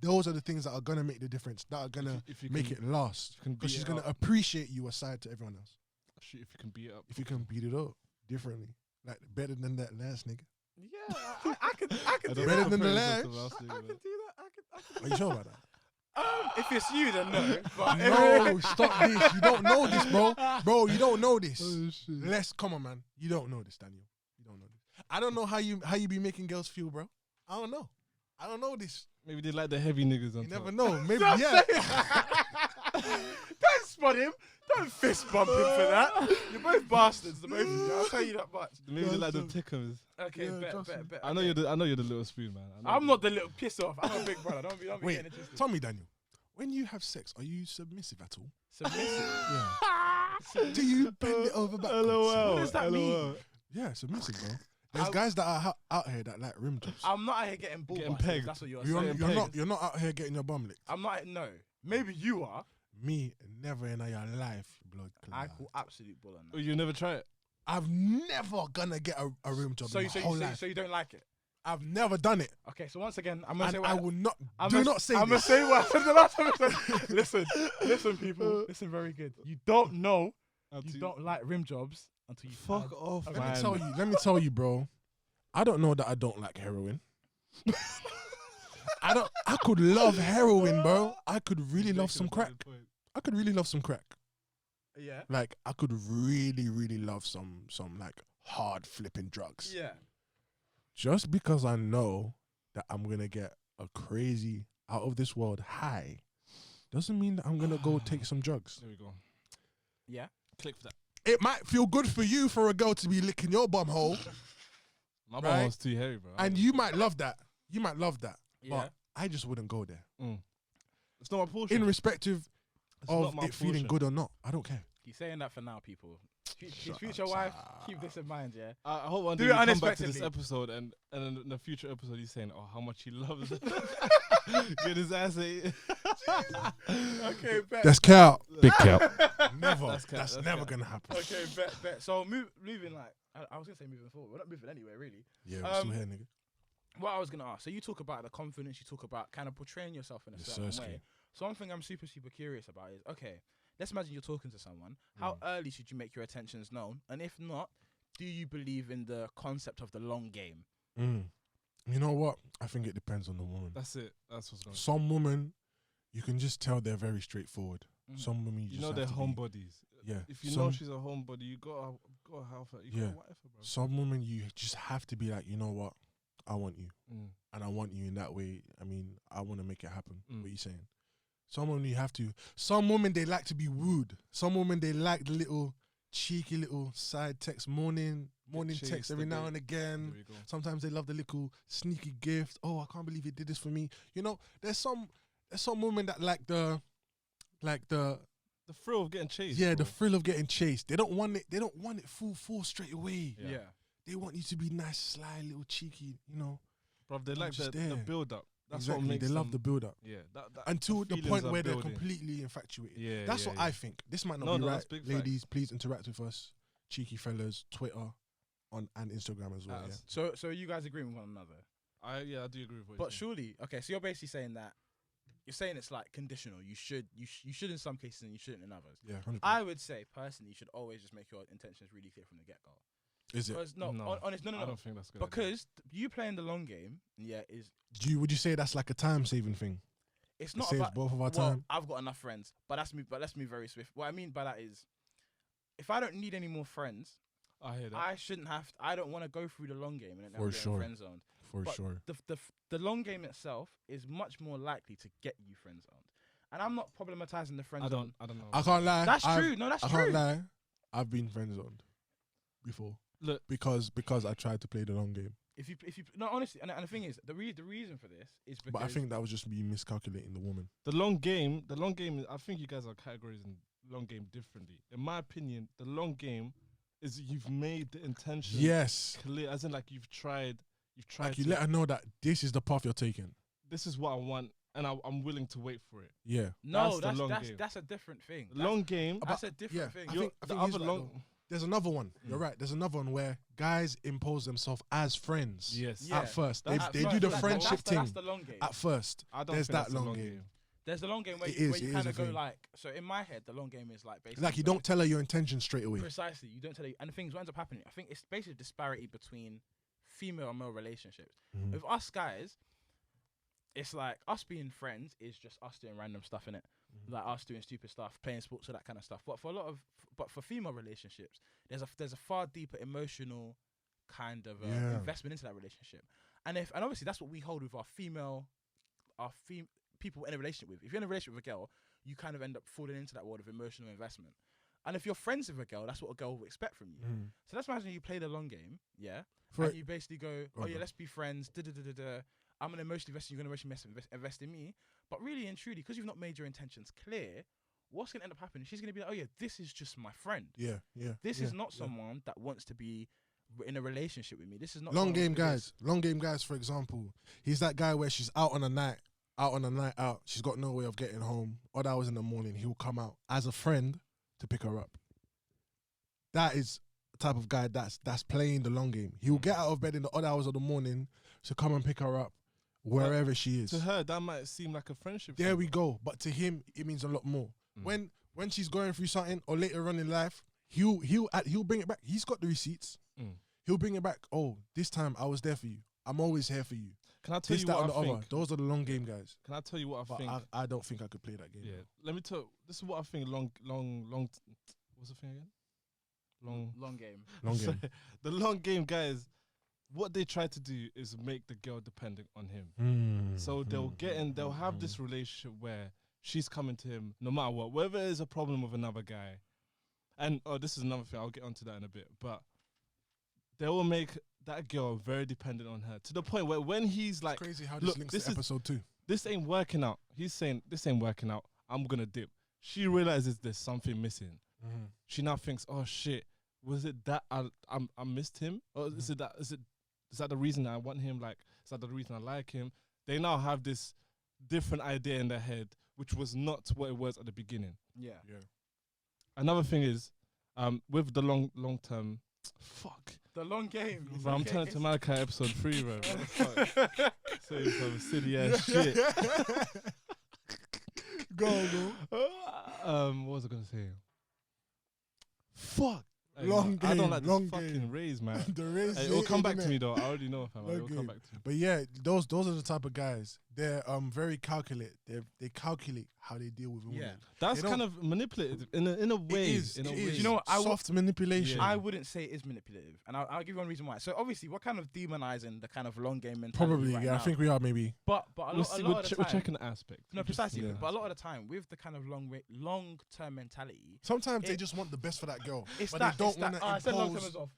Those are the things that are gonna make the difference. That are gonna If you make can- it last. can Because beat she's it gonna up. appreciate you aside to everyone else. Shit, if you can beat it up. If you can beat it up differently, like better than that last nigga. Yeah, I could do Better that. than the last. last. I could do that. I could. Are you sure about that? If it's you, then no. But No, stop this. You don't know this, bro. Bro, you don't know this. Oh, Come on, man. You don't know this, Daniel. You don't know this. I don't know how you be making girls feel, bro. I don't know. I don't know this. Maybe they like the heavy niggas on You top. never know. Maybe Don't yeah. Don't spot him. Don't fist bump him for that. You're both bastards, the both of you. I'll tell you that much. Maybe they like the Trust tickers. Okay, Yeah, bet. trust me. I know you're the little spoon, man. I know I'm you. not the little piss off. I'm a big brother. Don't be Wait, getting interested. tell me, Daniel. When you have sex, are you submissive at all? Submissive. Yeah. Do you bend it over backwards? LOL. What does that mean? LOL. Yeah, submissive, bro. There's I- guys that are out here that like rim jobs. I'm not out here getting ball Getting busted, pegged. That's what you're You're, saying. pegged. you're not out here getting your bum licked. I'm not. No. Maybe you are. Me, never in your life, blood I clot. call absolute bull on Oh, that. you never try it? I've never gonna get a rim job So in my whole life. you don't like it? I've never done it, Okay. So once again, I'm gonna and say what I will not. I'm Do gonna, not say I'm gonna this. say what I said the last time. I said. Listen, people. Listen, very good. You don't know. You don't like rim jobs until you Fuck off, Okay. man. Let me tell you, bro. I don't know that I don't like heroin. I could love heroin, bro. I could really love some crack. I could really love some crack. Yeah. Like I could really, really love some like hard flipping drugs. Yeah. just because I know that I'm gonna get a crazy out of this world high doesn't mean that I'm gonna go take some drugs. There we go. Yeah. Click for that. It might feel good for you for a girl to be licking your bum hole, My Right. bum's too heavy, bro. and you might love that. You might love that, Yeah. but I just wouldn't go there. It's not my portion. In respective It's of not my it feeling portion. good or not, I don't care. He's saying that for now, people. His future wife, keep this in mind, yeah. I hope one Do day it you come back to this unexpectedly. episode and in the future episode he's saying, oh, how much he loves it. Get his ass ate. Okay, bet. That's cow. Big Never. That's That's cap, never that's gonna happen. Okay, bet. So moving like, I was gonna say moving forward. We're not moving anywhere, really. Yeah, we're still here, nigga. What I was gonna ask. So you talk about the confidence. You talk about kind of portraying yourself in a Yes, certain sir, way. Ski. So one thing I'm super curious about is, okay, let's imagine you're talking to someone. How early should you make your intentions known? And if not, do you believe in the concept of the long game? You know what? I think it depends on the woman. That's it. That's what's going on. Some women, you can just tell they're very straightforward. Some women, You just know have they're to be- homebodies. Yeah. If you some, know she's a homebody, you gotta help her. You Yeah. gotta wife her, bro. some women, you just have to be like, you know what? I want you, Mm. and I want you in that way. I mean, I want to make it happen. Mm. What you saying? Some women you have to. Some women they like to be wooed. Some women they like the little cheeky little side text, morning chased text a every now bit. and again. There we go. Sometimes they love the little sneaky gift. Oh, I can't believe he did this for me. You know, there's some women that like the The thrill of getting chased. the bro. thrill of getting chased. They don't want it full force straight away. Yeah. They want you to be nice, sly, little cheeky, you know. Bro, they I'm like just the there. build up. That's exactly. what makes They love them, the build up. Yeah. That Until the feelings point are where they're building. completely infatuated. Yeah. That's yeah, what yeah. I think. This might not No, be no, right. that's big facts. Ladies, please interact with us. Cheeky fellas, Twitter, and Instagram as well. That's- So you guys agree with one another? I do agree with what But you're saying. surely, okay. So you're basically saying that you're saying it's like conditional. You should in some cases and you shouldn't in others. Yeah, 100%. I would say personally, you should always just make your intentions really clear from the get go. Is it? Because No, honest, no. I don't think that's good. idea. Because you playing the long game, is Would you say that's like a time saving thing? it's It not saves about both of our well, time. I've got enough friends, but let's move very swift. What I mean by that is, if I don't need any more friends, I hear that. I shouldn't have. I don't want to go through the long game and then For end up sure. friend zoned. For But sure. The long game itself is much more likely to get you friend zoned. And I'm not problematizing the friend I zone. don't know. I can't lie. That's I've- true. No, that's I true. can't lie. I've been friend zoned before. Look, Because I tried to play the long game. If you no, honestly, and the thing is, the reason for this is because But I think that was just me miscalculating the woman. the long game. I think you guys are categorizing long game differently. In my opinion, the long game is you've made the intention Yes. clear, as in like you've tried. Like you to, let her know that this is the path you're taking. this is what I want, and I'm willing to wait for it. Yeah. no, that's the long game. that's a different thing. The long game. That's a different yeah, thing. I you're- think the he's other right long. though. There's another one. You're right. There's another one where guys impose themselves as friends. Yes. Yeah. At first, That's- they At do the first, friendship that's thing. That's the long game. At first, I don't there's think that that's the long game. There's the long game where It you, is, where you it is kind a of go thing. like. So in my head, the long game is like basically Like you don't tell her your intention straight away. precisely. You don't tell her, and the things what ends up happening. I think it's basically a disparity between female and male relationships. Mhm. With us guys, it's like us being friends is just us doing random stuff in it, like us doing stupid stuff, playing sports, or that kind of stuff. But for female relationships, there's a far deeper emotional kind of Yeah. investment into that relationship, and obviously that's what we hold with our people in a relationship with. If you're in a relationship with a girl, you kind of end up falling into that world of emotional investment. And if you're friends with a girl, that's what a girl will expect from you. Mhm. So let's imagine you play the long game, yeah, For and you basically go, oh Okay. yeah, let's be friends. I'm gonna emotionally invest in you. You're gonna emotionally invest in me. But really and truly, because you've not made your intentions clear, what's gonna end up happening? She's gonna be like, oh yeah, this is just my friend. Yeah. This yeah, is not yeah. someone that wants to be in a relationship with me. This is not Long someone game who is- guys. Long game guys, for example. He's that guy where she's out on a night out. She's got no way of getting home. Odd hours in the morning, he'll come out as a friend to pick her up. That is the type of guy that's playing the long game. He'll get out of bed in the odd hours of the morning to come and pick her up wherever she is. To her, that might seem like a friendship. There thing. we go. But to him, it means a lot more. Mm. When she's going through something or later on in life, he'll bring it back. He's got the receipts. Mm. He'll bring it back. Oh, this time I was there for you. I'm always here for you. Can I tell This, you that, what and I the other. think? Those are the long game guys. Can I tell you what I But think? I don't think I could play that game. Yeah. Let me tell. This is what I think. Long. What's the thing again? Long long game. Long game. The long game, guys. what they try to do is make the girl dependent on him. So Mm-hmm. they'll get in, they'll have this relationship where she's coming to him no matter what, whether there's a problem with another guy. And this is another thing, I'll get onto that in a bit. But they will make that girl very dependent on her to the point where when he's like, Crazy how look, this links this to is- episode 2. this ain't working out. He's saying, this ain't working out. I'm going to dip. She realizes there's something missing. She now thinks, oh shit, was it that I missed him? Or is that the reason I want him? Like, is that the reason I like him? They now have this different idea in their head, which was not what it was at the beginning. Yeah. Another thing is, with the long term, fuck. The long game. Bro, I'm turning to Malachi episode 3, bro. What the fuck? Say some silly ass shit. Go. What was I gonna say? Fuck. Long I don't game, like this long fucking game. raise, man. The race. Hey, it'll come back innit? to me though. I already know, fam. Long It'll come game. back to me. But yeah, those are the type of guys. They're very calculate. They calculate how they deal with women. Yeah. That's They kind of manipulative in a way. It is. You know what? Soft manipulation. I wouldn't say it is manipulative, and I'll give you one reason why. So obviously, we're kind of demonizing the kind of long game mentality. Probably, right yeah. now. I think we are maybe. But a lot of the We're time, checking the aspect. no, precisely. yeah. But a lot of the time, with the kind of long term mentality, Sometimes they It- just want the best for that girl, it's but that they don't it's that, want to I said long term impose. as well.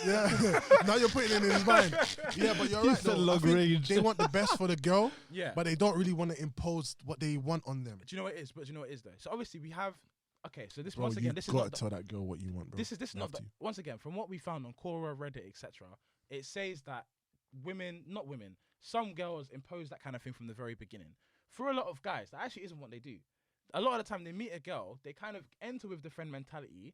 Yeah, now you're putting it in his mind. Yeah, but you're He right. said Though. I long think range. they want the best for the girl, Yeah. but they don't really want to impose what they want on them. Do you know what it is? But do you know what it is though? So obviously we have. Okay, so this Bro, once you again, this is gotta not the, tell that girl what you want, bro. this is You not have the, to. once again from what we found on Quora, Reddit, etc. It says that not women, some girls impose that kind of thing from the very beginning. For a lot of guys, that actually isn't what they do. A lot of the time, they meet a girl, they kind of enter with the friend mentality,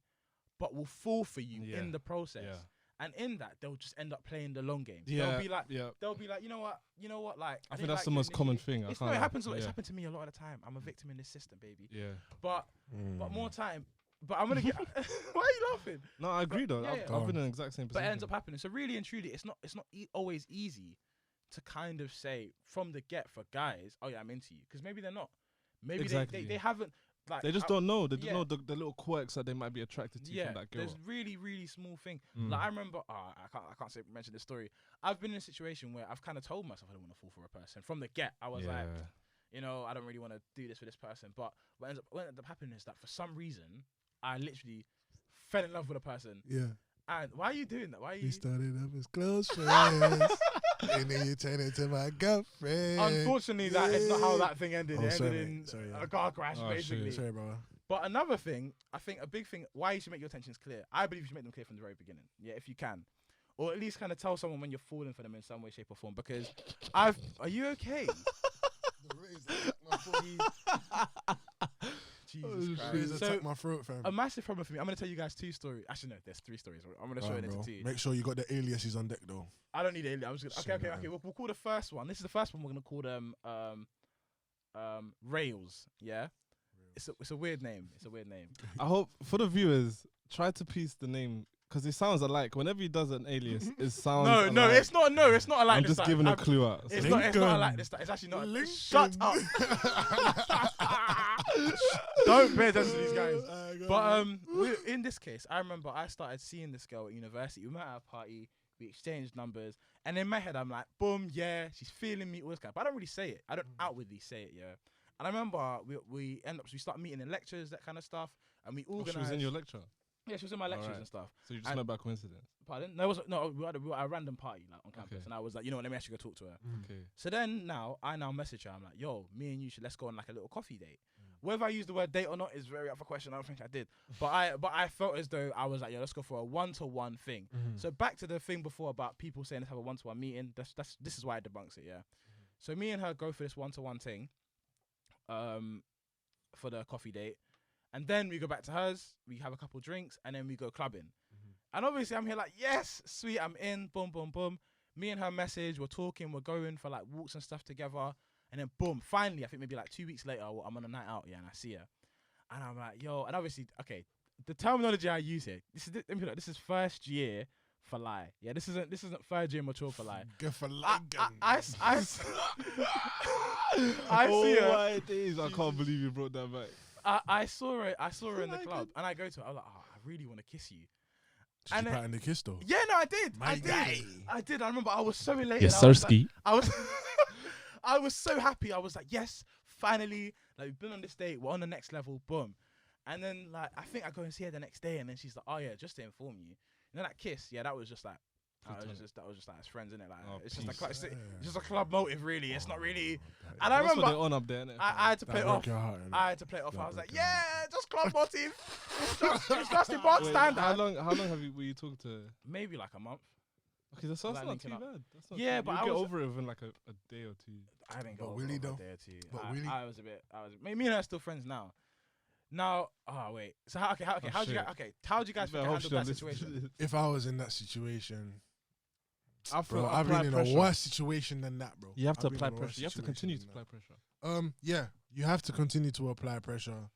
but will fall for you Yeah. in the process. Yeah. And in that, they'll just end up playing the long game. Yeah. They'll be like, you know what, like I think didn't that's like the you most common initially. thing. It's happens a lot. It's happened to me a lot of the time. I'm a victim in this system, baby. Yeah. But Mm. more time. But I'm gonna get. Why are you laughing? No, I agree though. yeah, I've, yeah. I've been in the exact same But position. it ends up happening. So really and truly, it's not always easy to kind of say from the get for guys, oh yeah, I'm into you, because maybe they're not. Maybe Exactly. they haven't. Like, They just don't know. They yeah. don't know the little quirks that they might be attracted to Yeah, from that girl. there's really small thing. Mm. Like I remember, I can't mention this story. I've been in a situation where I've kind of told myself I don't want to fall for a person from the get. I was like, you know, I don't really want to do this for this person. But what ended up happening is that for some reason, I literally fell in love with a person. Yeah. And why are you doing that? Why are you? We started up as close friends, and then you turned into my girlfriend. Unfortunately, that is not how that thing ended. Oh, It sorry, ended mate. in Sorry, yeah. a car crash, Oh, basically. shit. Sorry, bro. But another thing, I think a big thing, why you should make your intentions clear. I believe you should make them clear from the very beginning. Yeah, if you can. Or at least kind of tell someone when you're falling for them in some way, shape, or form. Because are you okay? Jesus Christ. So, So, attack my throat, fam. a massive problem for me. I'm going to tell you guys 2 stories. Actually, no, there's 3 stories. I'm going to show it into 2. Make sure you got the aliases on deck, though. I don't need it. I'm just gonna, okay. Shit, man. We'll call the first one. This is the first one. We're going to call them Rails. Yeah? It's a weird name. I hope for the viewers, try to piece the name because it sounds alike. Whenever he does an alias, it sounds. No, alike. it's not. No, it's not like I'm this just time. giving a I'm- clue out. It's Lincoln. not like this. It's actually not. Lincoln. Shut up. Don't pay attention to these guys. But in this case, I remember I started seeing this girl at university. We met at a party. We exchanged numbers, and in my head, I'm like, boom, yeah, she's feeling me. All this kind. But I don't really say it. I don't outwardly say it. Yeah. And I remember we start meeting in lectures, that kind of stuff, and we Oh, organized. she was in your lecture, Yeah, she was in my lectures Alright. and stuff. so you just And- met by coincidence. Pardon? No, we were at a random party like on campus, Okay. and I was like, you know what, let me actually go talk to her. Okay. So then I now message her. I'm like, yo, me and you let's go on like a little coffee date. Mm. Whether I use the word date or not is very up for question. I don't think I did, but I felt as though I was like, yo, let's go for a 1-to-1 thing. Mm-hmm. So back to the thing before about people saying let's have a 1-to-1 meeting. This is why I debunks it. Yeah. So me and her go for this 1-to-1 thing, for the coffee date, and then we go back to hers. We have a couple drinks, and then we go clubbing. And obviously, I'm here like, yes, sweet, I'm in, boom, boom, boom. Me and her message, we're talking, we're going for like walks and stuff together. And then boom, finally, I think maybe like 2 weeks later, I'm on a night out, yeah, and I see her. And I'm like, yo, and obviously, okay, the terminology I use here, this is first year for lie. Yeah, this isn't third year mature for lie. Good for I see her. my days! I can't believe you brought that back. I saw her in the club, and I go to her. I'm like, oh, I really want to kiss you. Did you pattern the kiss though? Yeah, no, I did. My guy. I did. I remember I was so elated. Yes, I was Sirski. I was I was so happy. I was like, yes, finally. Like, we've been on this date. We're on the next level. Boom. And then, like, I think I go and see her the next day, and then she's like, oh, yeah, just to inform you. And then that kiss, yeah, that was just like, that was just like as friends, innit? Like, it's just like, it's just a club motive, really. It's not really. And I remember That's what they're on up there, innit? I had to play it off. I had to play it off. I was like, yeah, just club motive. It's just in bog standard. How long were you talking to? Maybe like a month. Okay, that's not Like too linking up. bad. That's not Yeah, too, but you I get was- over it within like a day or two. I didn't go But over really it though? there too. But I, really? I was a bit. Me and her are still friends now. Now, oh wait. So how? Okay, Oh, how'd you shit. guys? Okay, how'd you guys I hope handle she that don't listen to situation? this. If I was in that situation, I bro, feel I've apply been in pressure. a worse situation than that, bro. You have to I've been apply in a worse pressure. You have to situation continue to than apply that. pressure. Yeah, you have to continue to apply pressure.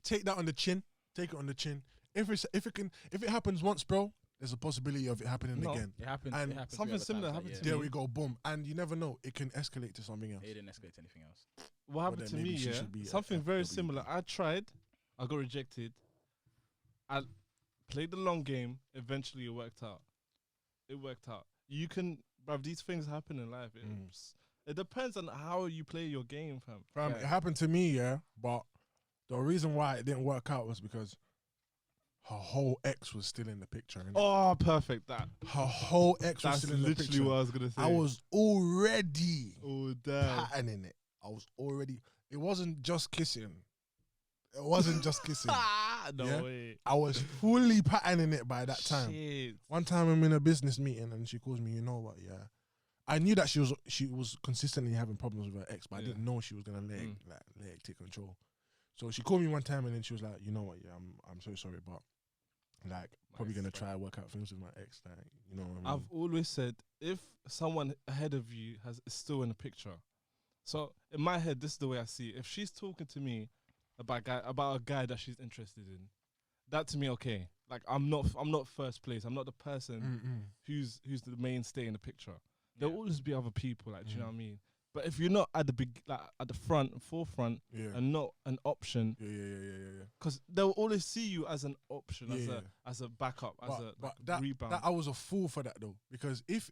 Take that on the chin. Take it on the chin. If it happens once, bro, there's a possibility of it happening No. again. It happened. And It happened something 3 other similar times happened that to year. There me. we go, boom. And you never know, it can escalate to something else. It didn't escalate to anything else. What happened then to maybe me, she yeah? should be Something at very FWB. similar. I tried. I got rejected. I played the long game. Eventually, it worked out. You can, bruv, these things happen in life. It depends on how you play your game, fam. Fam, Yeah. it happened to me, yeah, but the reason why it didn't work out was because her whole ex was still in the picture. innit? Oh, perfect. Her whole ex was That's still in the literally picture. what I was gonna say. I was already Oh damn. patterning it. It wasn't just kissing. It wasn't just kissing. No Yeah? way. I was fully patterning it by that time. Shit. One time I'm in a business meeting and she calls me, you know what, yeah. I knew that she was consistently having problems with her ex, but I Yeah. didn't know she was gonna let it take control. So she called me one time and then she was like, you know what, yeah, I'm so sorry, but like probably gonna try and work out things with my ex, like, you know what I mean? I've always said if someone ahead of you is still in the picture. So in my head, this is the way I see it. If she's talking to me about a guy that she's interested in, that to me, okay. Like I'm not first place. I'm not the person who's the mainstay in the picture. There'll always be other people, like, do you know what I mean? But if you're not at the at the forefront, Yeah. and not an option, Yeah. because they'll always see you as an option, Yeah. as a backup, But a that rebound. I was a fool for that though, because if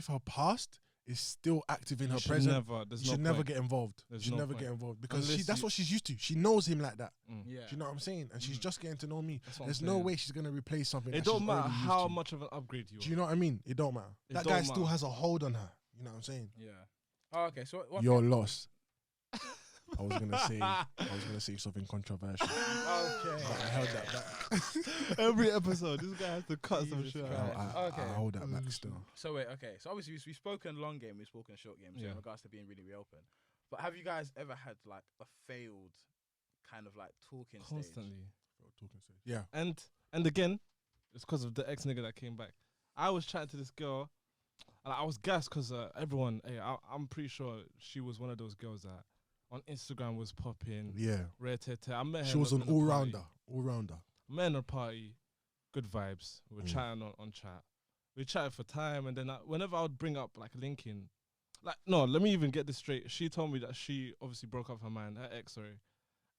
her past is still active in her you should present, there's you no should never point. get involved. There's You should no never point. get involved because Unless that's you- what she's used to. She knows him like that. Yeah. Do you know what I'm saying? And she's just getting to know me. That's what I'm There's no saying. way she's gonna replace something. It that don't she's matter already used how to. much of an upgrade you are. Do you know what I mean? It don't matter. It That don't guy still matter. has a hold on her. You know what I'm saying? Yeah. Oh, okay. So what? You're lost. I was gonna say something controversial. Okay. But I held that back. Every episode, this guy has to cut some Jesus shit Christ. out. Okay. I hold that back still. So wait, okay. So obviously we've spoken long game, we've spoken short game, so Yeah. in regards to being really reopen. But have you guys ever had like a failed kind of like talking stage? Constantly. Yeah. And again, it's because of the ex nigga that came back. I was chatting to this girl, and I was gassed because everyone, I'm pretty sure she was one of those girls that on Instagram was popping. Yeah. Rare tete. I met her. She was in an a party. all-rounder. All-rounder. Met her in a party, good vibes. We were chatting on chat. We chatted for time, and then whenever I would bring up like linking, like no, let me even get this straight. She told me that she obviously broke up her man, her ex, sorry,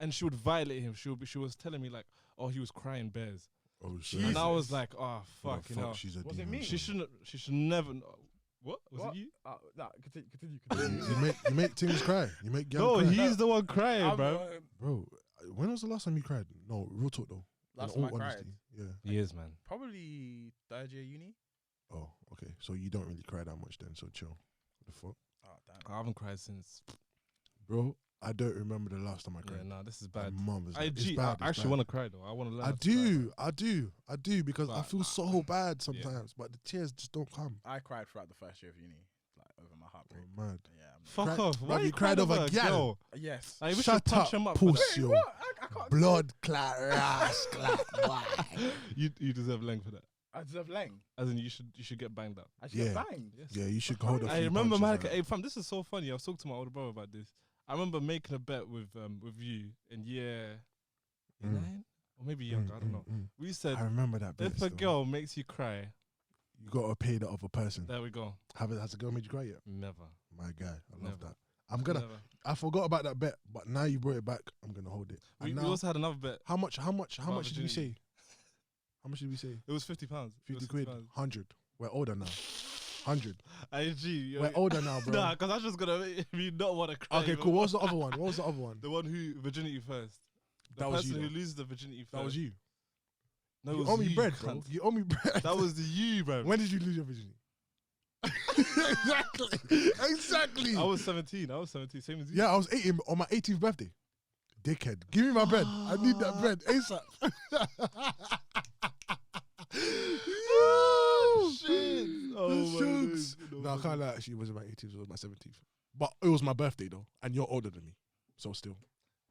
and she would violate him. She was telling me like, oh, he was crying bears, Oh shit. and I was like, oh What fuck, the you know, She's a Was it demon. me? she should never. What was What? it you? Nah, continue. You make things cry. You make No, girls cry. he's the one crying, bro. Bro, when was the last time you cried? No, real talk though. Last In time all I cried, honesty. Yeah. He is, man. probably 3rd year uni. Oh, okay. So you don't really cry that much then, so chill. What the fuck? Oh damn. I haven't cried since. Bro, I don't remember the last time I cried. Yeah, nah, this is My bad. mum was I like, it's bad, actually bad. want to cry though. I want to learn. I how to cry. do because I But feel so bad sometimes, but the tears just don't come. I cried throughout the first year of uni, like over my heartbreak. Oh, mad. Yeah. Fuck Cried- off! bruv, Why you you cried cried over over a gal? girl? Yes. Like, we Shut should punch up, him up. puss, yo. What? I can't. Blood clot, rascal. Why? You deserve length for that. I deserve lang. As in, you should get banged up. I should get Yeah. banged. Yes. Yeah, you should hold a I few remember, punches, man. man. Hey, fam, this is so funny. I was talking to my older brother about this. I remember making a bet with you in year 9 or maybe younger. I don't know. We said I remember that bit. if a girl makes you cry, You gotta pay the other person. there we go. Has a girl made you cry yet? Never. My guy, I love Never. that. I'm gonna. Never. I forgot about that bet, but now you brought it back. I'm gonna hold it. We And now, also had another bet. how much About did you say? virginity. How much did we say? It was £50. 50 quid. 100. We're older now. 100. IG. We're older now, bro. Nah, because that's just gonna make me not want to cry. Okay, cool. What was the other one? What was the other one? The one who virginity first. The That was person you, who loses the virginity first. That was you. No, You it owe was me bread, cunt. bro. You owe me bread. That was you, bro. When did you lose your virginity? Exactly. I was 17. Same as you. Yeah, I was 18 on my 18th birthday. Dickhead. Give me my bread. I need that bread ASAP. Shit. Oh, my Shucks. days. No, I can't lie. Actually, it wasn't my 18th. It was my 17th. But it was my birthday, though. And you're older than me. So still.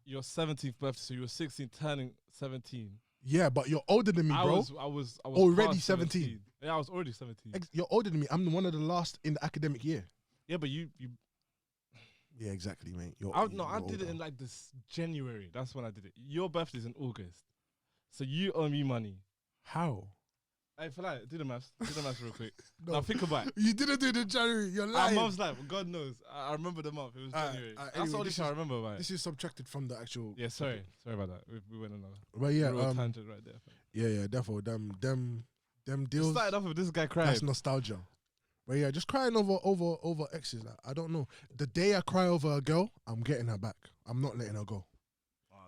Your 17th birthday, so you were 16 turning 17. Yeah, but you're older than me, bro. I was Already past 17. Yeah, I was already 17. You're older than me. I'm one of the last in the academic year. Yeah, but you Yeah, exactly, mate. I did it in like this January. That's when I did it. Your birthday's in August. So you owe me money. How? Hey, for like, do the maths real quick. No. Now think about it. You didn't do it in January. You're Our lying. month's life, God knows. I remember the month. It was January. That's anyway, the only this thing I is- remember about it. This is subtracted from the actual. Yeah, sorry about that. We went on But a yeah, real tangent right there. yeah, therefore, them It deals. started off with this guy crying. That's nostalgia. But yeah, just crying over exes. Like, I don't know. The day I cry over a girl, I'm getting her back. I'm not letting her go.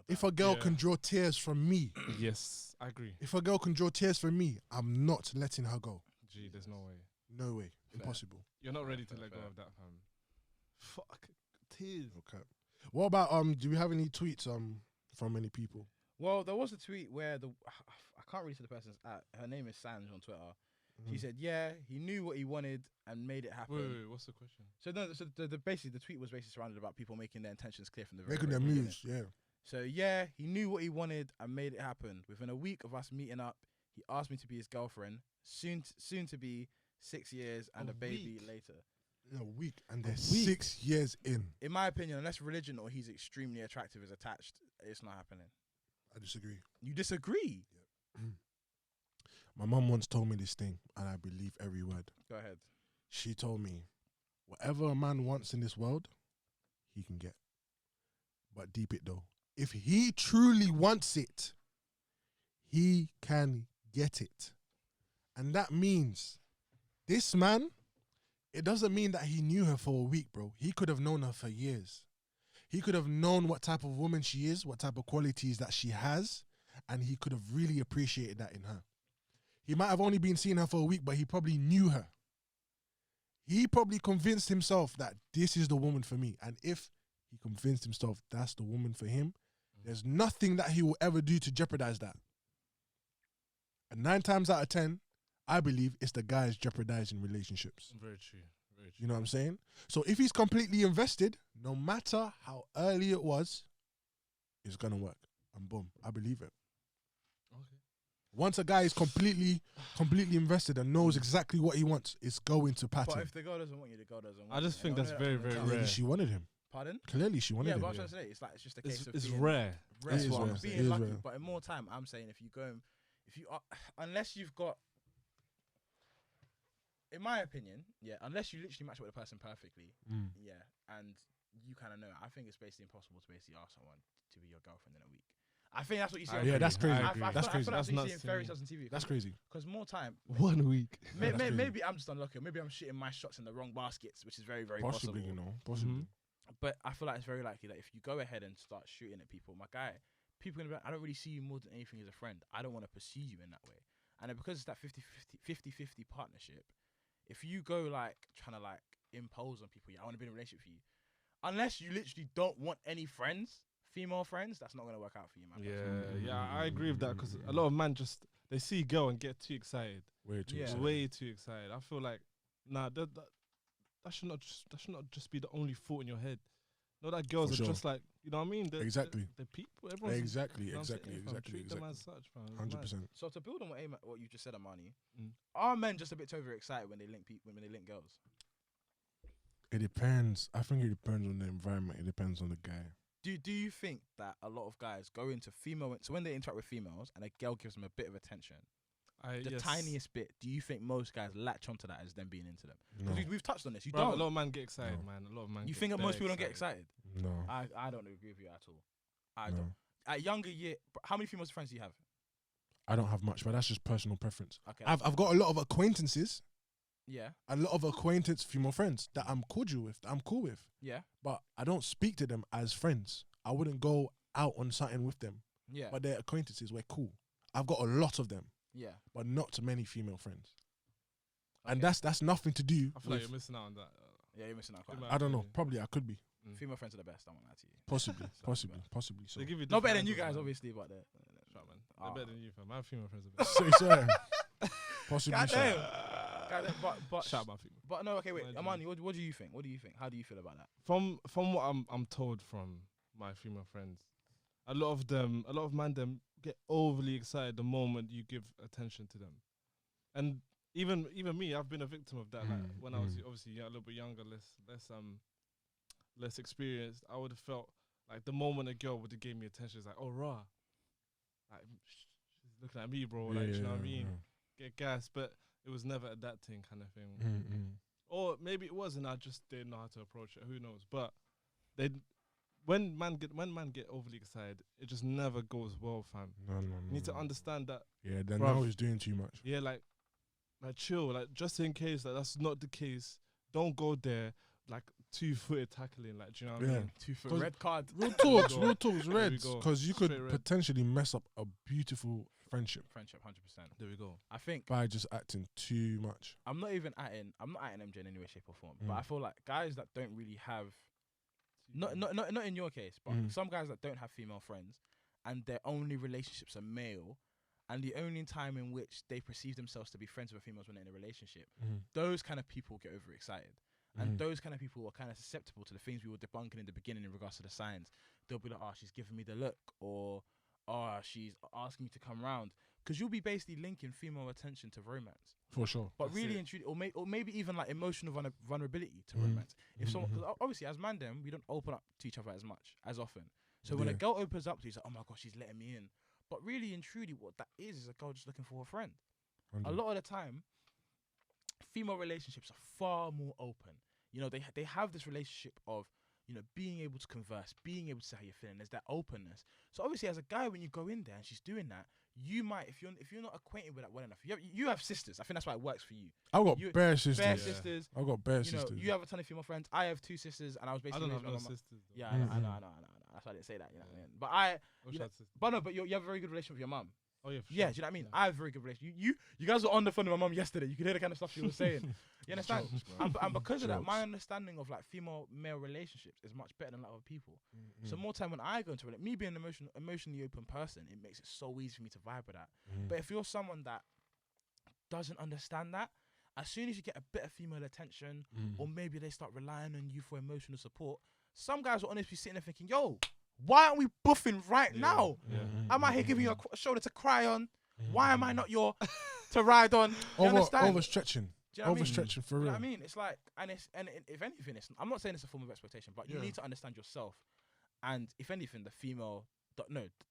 If a girl Yeah. can draw tears from me, Yes, I agree. if a girl can draw tears from me, I'm not letting her go. Gee, there's no way. No way. Fair. Impossible. You're not ready to Fair, let go fair. of that, fam. Fuck. Tears. Okay. What about do we have any tweets from any people? Well, there was a tweet where I can't really see the person's at. Her name is Sanj on Twitter. She said, "Yeah, he knew what he wanted and made it happen." Wait, what's the question? So no, so basically the tweet was basically surrounded about people making their intentions clear from the very, Making very their beginning. moves, yeah. So yeah, he knew what he wanted and made it happen. Within a week of us meeting up, he asked me to be his girlfriend. Soon to be 6 years and A a baby week? later. In a week, and they're week? 6 years in. In my opinion, unless religion or he's extremely attractive is attached, it's not happening. I disagree. You disagree? My mum once told me this thing, and I believe every word. Go ahead. She told me, whatever a man wants in this world, he can get. But deep it though. If he truly wants it, he can get it. And that means this man, it doesn't mean that he knew her for a week, bro. He could have known her for years. He could have known what type of woman she is, what type of qualities that she has, and he could have really appreciated that in her. He might have only been seeing her for a week, but he probably knew her. He probably convinced himself that this is the woman for me. And if he convinced himself that's the woman for him, there's nothing that he will ever do to jeopardize that. And 9 times out of 10, I believe it's the guys jeopardizing relationships. Very true. Very true. You know what I'm saying? So if he's completely invested, no matter how early it was, it's going to work. And boom, I believe it. Okay. Once a guy is completely invested and knows exactly what he wants, it's going to But pattern. if the girl doesn't want you, the girl doesn't want I just you. think And that's I know very, from very the rare. Clearly she wanted him. Pardon? Clearly she wanted Yeah, him. but I was trying to say, it's just a case of It's being rare. rare. That's what I'm Being saying. lucky. rare. But in more time, I'm saying if you go, if you are, unless you've got, in my opinion, yeah, unless you literally match with a person perfectly, yeah, and you kind of know, I think it's basically impossible to basically ask someone to be your girlfriend in a week. I think that's what you see. I on Yeah, agree. that's crazy. I agree. I That's feel crazy. like That's you see nuts in to fairy me. tales on TV. That's crazy. Because more time, 1 week. That's crazy. maybe I'm just unlucky. Maybe I'm shitting my shots in the wrong baskets, which is very, very Possibly, possible. possibly. But I feel like it's very likely that if you go ahead and start shooting at people, my guy, people are gonna be like, I don't really see you more than anything as a friend. I don't want to pursue you in that way. And then because it's that 50-50 partnership, if you go like trying to like impose on people, yeah, I want to be in a relationship with you, unless you literally don't want any friends, female friends, that's not gonna work out for you, man. Yeah, I agree with that because a lot of men just they see a girl and get too excited, Way too. Yeah. excited. way too excited. I feel like that should not just be the only thought in your head. No, that girls For are sure. just like, you know what I mean? Exactly. The people, everyone's Exactly, you know what I'm exactly, saying, fam? exactly, Treat them exactly. as such, fam. It's mad. 100%. So to build on what you just said, Amani, Mm. are men just a bit overexcited when they link people when they link girls? It depends. I think it depends on the environment. It depends on the guy. Do you think that a lot of guys go into female, so when they interact with females and a girl gives them a bit of attention, the Yes. tiniest bit, do you think most guys latch onto that as them being into them? No. Because we've touched on this. You Bro, a don't. lot of men get excited, No. man. A lot of men. You get think that most bare people don't get excited? No. I don't agree with you at all. I No. don't. At younger year, how many female friends do you have? I don't have much, but that's just personal preference. Okay. I've got a lot of acquaintances, Yeah. a lot of female friends that I'm cordial with, that I'm cool with, Yeah. but I don't speak to them as friends. I wouldn't go out on something with them, Yeah. but they're acquaintances. We're cool. I've got a lot of them, Yeah. but not too many female friends. And Okay. that's nothing to do I feel like with, you're missing out on that. Yeah, you're missing out quite. in a my I don't know, opinion. probably I could be. Female friends are the best. I won't lie to you. Possibly, So, possibly, but- possibly. So, They give you Not better than different you guys, angles, man. obviously, but Shut, man. Ah. They're better than you, fam. My female friends are better. so possibly. God so. damn. But Shout out my female. but no, okay, wait, My G. Amani, what do you think? What do you think? How do you feel about that? From what I'm told from my female friends, a lot of man them get overly excited the moment you give attention to them, and even me, I've been a victim of that. Like when I was obviously a little bit younger, less experienced, I would have felt like the moment a girl would have gave me attention, it's like, oh raw, like she's looking at me, bro. Like you know what I mean? Get gas, but it was never at that thing kind of thing. Or maybe it was, and I just didn't know how to approach it. Who knows? But when man get overly excited, it just never goes well, fam. No. You need to understand that. Yeah, then Bruv. now he's doing too much. Yeah, like chill. Like just in case that's not the case, don't go there like 2-footed tackling. Like, do you know what I mean? 2 foot 'Cause- red card. Real go. talks, we reds, go. because you could Straight red. potentially mess up a beautiful friendship Friendship, 100%. There we go. I think by just acting too much. I'm not atting MJ in any way, shape, or form. But Mm. I feel like guys that don't really have, not in your case, but Mm. some guys that don't have female friends, and their only relationships are male, and the only time in which they perceive themselves to be friends with females when they're in a relationship, those kind of people get overexcited. And those kind of people are kind of susceptible to the things we were debunking in the beginning in regards to the signs. They'll be like, oh, she's giving me the look, or oh, she's asking me to come round. Because you'll be basically linking female attention to romance. For sure. But That's really it. and truly, or maybe even like emotional vulnerability to Mm. romance. If someone, Mhm. because obviously as man them, we don't open up to each other as often. So when Yeah. a girl opens up to you, it's like, oh my gosh, she's letting me in. But really and truly, what that is a girl just looking for a friend. A lot of the time, female relationships are far more open. You know, they have this relationship of, you know, being able to converse, being able to say how you're feeling. There's that openness. So obviously, as a guy, when you go in there and she's doing that, you might, if you're not acquainted with that well enough, you have sisters. I think that's why it works for you. I've got you- bare sisters. Bare Yeah. sisters. I've got bare You know, sisters. you have a ton of female friends. I have 2 sisters, and I was I basically don't have raised by no my mum. sisters. Though. Yeah, I know. Mhm. That's why I didn't say that. You know what I mean? But I wish you I know- had sisters. but no, but you have a very good relationship with your mum. Oh yeah, for Yeah, sure. do you know what I mean? Yeah. I have a very good relationship. You guys were on the phone with my mum yesterday. You could hear the kind of stuff she was saying. You understand? Jokes, bro. And because of that, my Jokes. understanding of like female-male relationships is much better than that of people. Mm, So more time when I go into it, me being an emotionally open person, it makes it so easy for me to vibe with that. But if you're someone that doesn't understand that, as soon as you get a bit of female attention, or maybe they start relying on you for emotional support, some guys will honestly be sitting there thinking, yo, why aren't we buffing right Yeah, now? yeah. Am I here giving you a shoulder to cry on? Why am I not your to ride on? You understand? Overstretching. Do you know what I mean? Overstretching for You know real. what I mean? It's like, and if anything, I'm not saying it's a form of exploitation, but you Yeah. need to understand yourself. And if anything,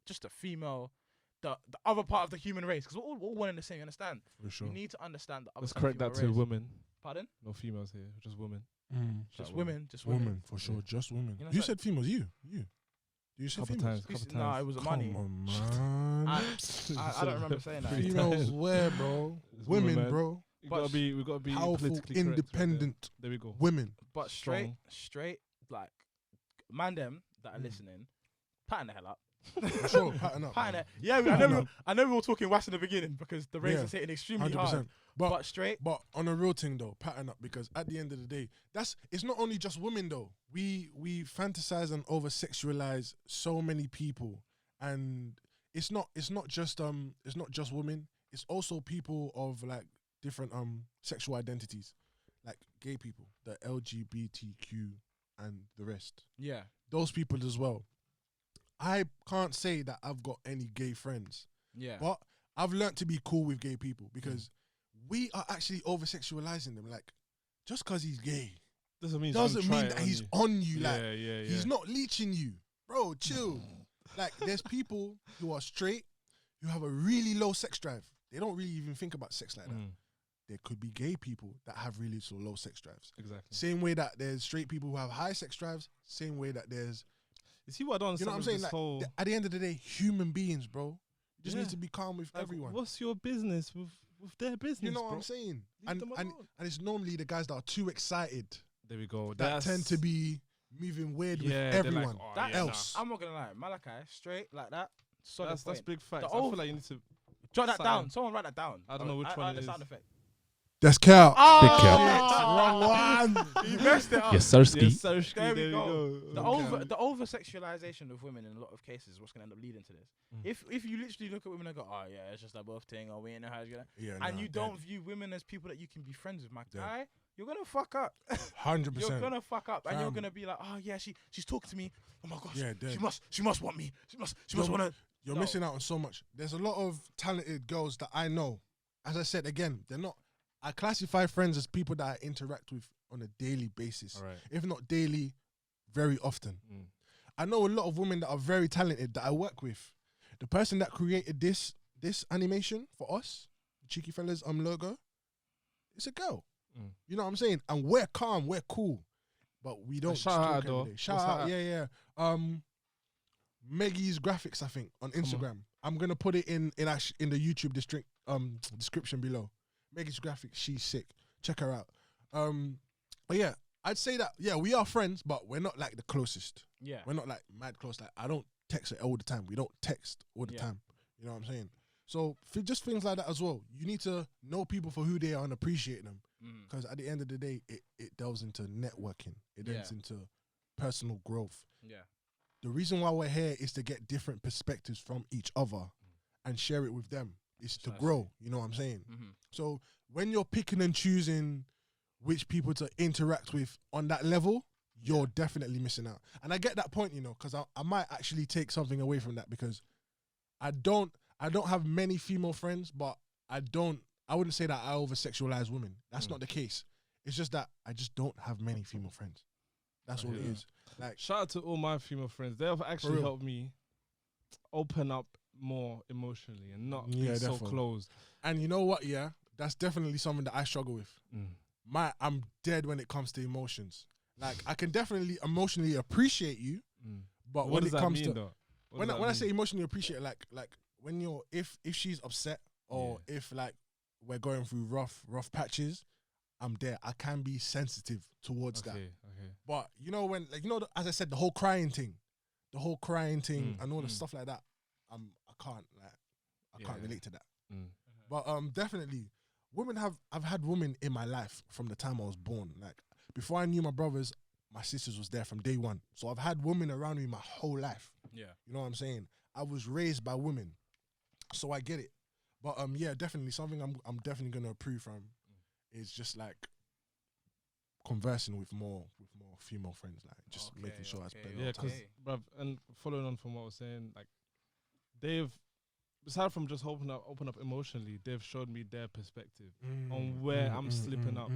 just the female, the other part of the human race, because we're all one and the same. You understand? For sure. You need to understand the other. Let's part of correct the that to human race. women. Pardon? No females here, just women. Just That women. Just women. Women, for sure. Just women. You know, You so- said females. You. You said Couple females. times. No, it was a money. Come on, man. I don't remember saying that. Females where, bro? It's Women, women. bro. We But gotta be Powerful, politically correct right independent there. There we go. women. But Strong. straight, like, man them that are listening, pattern the hell up. For sure. Pattern up. Pattern man. it. Yeah, I know we were talking wax in the beginning because the race Yeah. is hitting extremely 100%. hard. But But straight, But on a real thing though, pattern up, because at the end of the day, it's not only just women though. We fantasize and over sexualize so many people, and it's not just women. It's also people of like different sexual identities, like gay people, the LGBTQ and the rest. yeah, Those people as well. I can't say that I've got any gay friends, yeah, but I've learnt to be cool with gay people because we are actually over sexualizing them. Like, just because he's gay Doesn't mean doesn't mean that he's on you. Like, yeah. he's not leeching you, bro. Chill. Like, there's people who are straight who have a really low sex drive. They don't really even think about sex like that. There could be gay people that have really so low sex drives. Exactly. Same way that there's straight people who have high sex drives. Same way that there's, You see what I don't you know understand? what I'm saying? This Like, whole at the end of the day, human beings, bro. You just need to be calm with Like, everyone. What's your business with their business? You know what bro? I'm saying? Leave them And alone. it's normally the guys that are too excited There we go. that tend to be moving weird with they're like, everyone "Oh, That yeah, else. I'm not gonna lie, Malachi, straight like that. Solid That's point. big facts. I old- feel like you need to. Jot that something. down. Someone write that down. I don't know which I one like it the sound is. effect. That's cow. Oh, Wrong one. You messed it up. Yes, Sirski. Yes, Sirski, There we there go. The Okay. over sexualization of women in a lot of cases is what's gonna end up leading to this. If you literally look at women and go, oh yeah, it's just a both thing, or we ain't know how it's gonna, Yeah, and you don't view women as people that you can be friends with, my guy, you're gonna fuck up. 100%. You're gonna fuck up, and you're Fam. gonna be like, oh yeah, she's talking to me. Oh my gosh, Yeah, dead. she must want me. She must You're- want to. You're No. missing out on so much. There's a lot of talented girls that I know. As I said again, they're not. I classify friends as people that I interact with on a daily basis, All right. if not daily, very often. Mm. I know a lot of women that are very talented that I work with. The person that created this animation for us, the Cheeky Fellas logo, it's a girl. Mm. You know what I'm saying? And we're calm, we're cool, but we don't shout out, talk every though. day. Shout What's out, that? yeah. Maggie's graphics, I think, on Come on. Instagram. I'm gonna put it in the YouTube description below. Maggie's graphics, she's sick. Check her out. But yeah, I'd say that we are friends, but we're not like the closest. Yeah. We're not like mad close. Like I don't text her all the time. We don't text all the Yeah. time. You know what I'm saying? So just things like that as well. You need to know people for who they are and appreciate them. Because at the end of the day, it delves into networking. It delves into personal growth. Yeah. The reason why we're here is to get different perspectives from each other and share it with them. It's to Precisely. grow. You know what I'm saying? Mm-hmm. So when you're picking and choosing which people to interact with on that level, you're definitely missing out. And I get that point, you know, because I might actually take something away from that because I don't have many female friends, but I wouldn't say that I over sexualize women. That's not the case. It's just that I just don't have many female friends. That's all it is. Like, Shout out to all my female friends. They have actually real. helped me open up more emotionally and not be Yeah, so definitely. closed. and you know what? Yeah, that's definitely something that I struggle with. I'm dead when it comes to emotions. Like I can definitely emotionally appreciate you, but What when does it that comes mean, to though? What when does that I say mean? emotionally appreciate, like when you're if she's upset or if like we're going through rough patches, I'm there. I can be sensitive towards that. Okay. But you know when as I said, the whole crying thing and all the stuff like that, I can't relate to that. But definitely, I've had women in my life from the time I was born. Like before I knew my brothers, my sisters was there from day one. So I've had women around me my whole life. Yeah. You know what I'm saying? I was raised by women, so I get it. But yeah, definitely something I'm definitely gonna approve from is just like conversing with more female friends, like just making sure I spend Yeah, more because time. bruv, and following on from what I was saying, like they've aside from just open up emotionally, they've showed me their perspective on where I'm slipping up.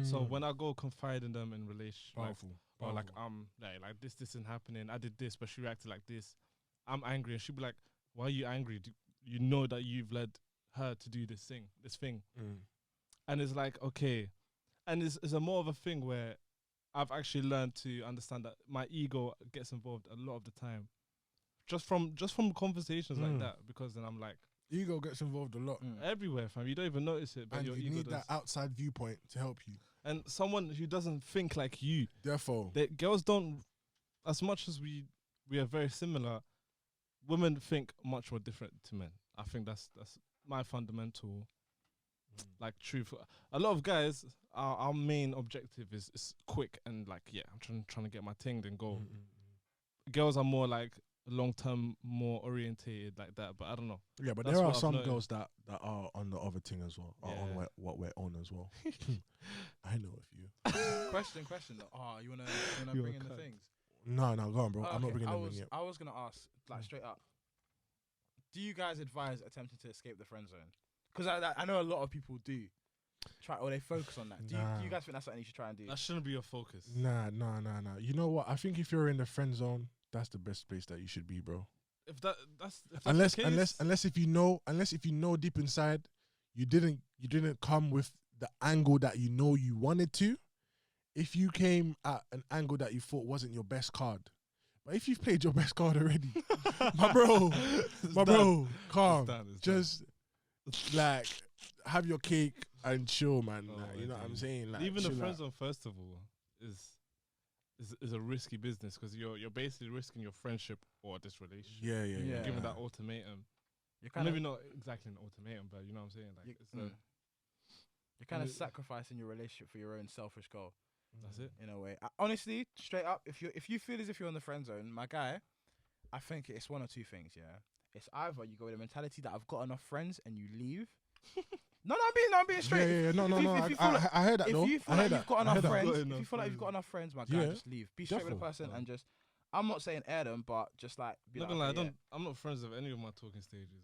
So when I go confide in them in relationship, Powerful. or like like this isn't happening. I did this, but she reacted like this. I'm angry, and she'd be like, "Why are you angry? You know that you've led her to do this thing." And it's like, okay, and it's a more of a thing where I've actually learned to understand that my ego gets involved a lot of the time, just from conversations like that. Because then I'm like, Ego gets involved a lot, everywhere, fam. You don't even notice it, but and your you ego need does. that outside viewpoint to help you. And someone who doesn't think like you. Therefore, That girls don't, as much as we are very similar, women think much more different to men. I think that's my fundamental like truth. A lot of guys, our main objective is quick and like, yeah, I'm trying to get my thing and go. Girls are more like long term, more orientated like that. But I don't know. yeah, but That's there are what I've some noticed. girls that are on the other thing as well, are on Yeah. what we're on as well. I know a few. Question though. Oh, you wanna You're bring a in the cunt. things? No, go on, bro. I'm not Okay, bringing I them was in yet. I was gonna ask like straight up. Do you guys advise attempting to escape the friend zone? Because I know a lot of people do try, or they focus on that. Do Nah. you guys think that's something you should try and do? That shouldn't be your focus. Nah. You know what? I think if you're in the friend zone, that's the best place that you should be, bro. If that's Unless the case, unless if you know deep inside, you didn't come with the angle that you know you wanted to. If you came at an angle that you thought wasn't your best card, But if you've played your best card already, my bro, calm. Just like have your cake and chill, man. Oh, like, you know what I'm saying? Like, even the chill friend out. zone, first of all, is a risky business because you're basically risking your friendship or this relationship. Yeah. Given that ultimatum, You're kind of maybe not exactly an ultimatum, but you know what I'm saying. Like you're kind of sacrificing your relationship for your own selfish goal. That's it. In a way, honestly, straight up, if you feel as if you're in the friend zone, my guy, I think it's one or two things. Yeah, it's either you go with a mentality that I've got enough friends and you leave. No, I'm being straight. Yeah. No. If you feel like- I heard that though. If you feel like you've got enough friends, if enough you feel like you've got enough friends, my guy, Yeah, just leave. Be straight with the person and just. I'm not saying air them, but just like be Not like, gonna lie, okay, I'm not friends with any of my talking stages.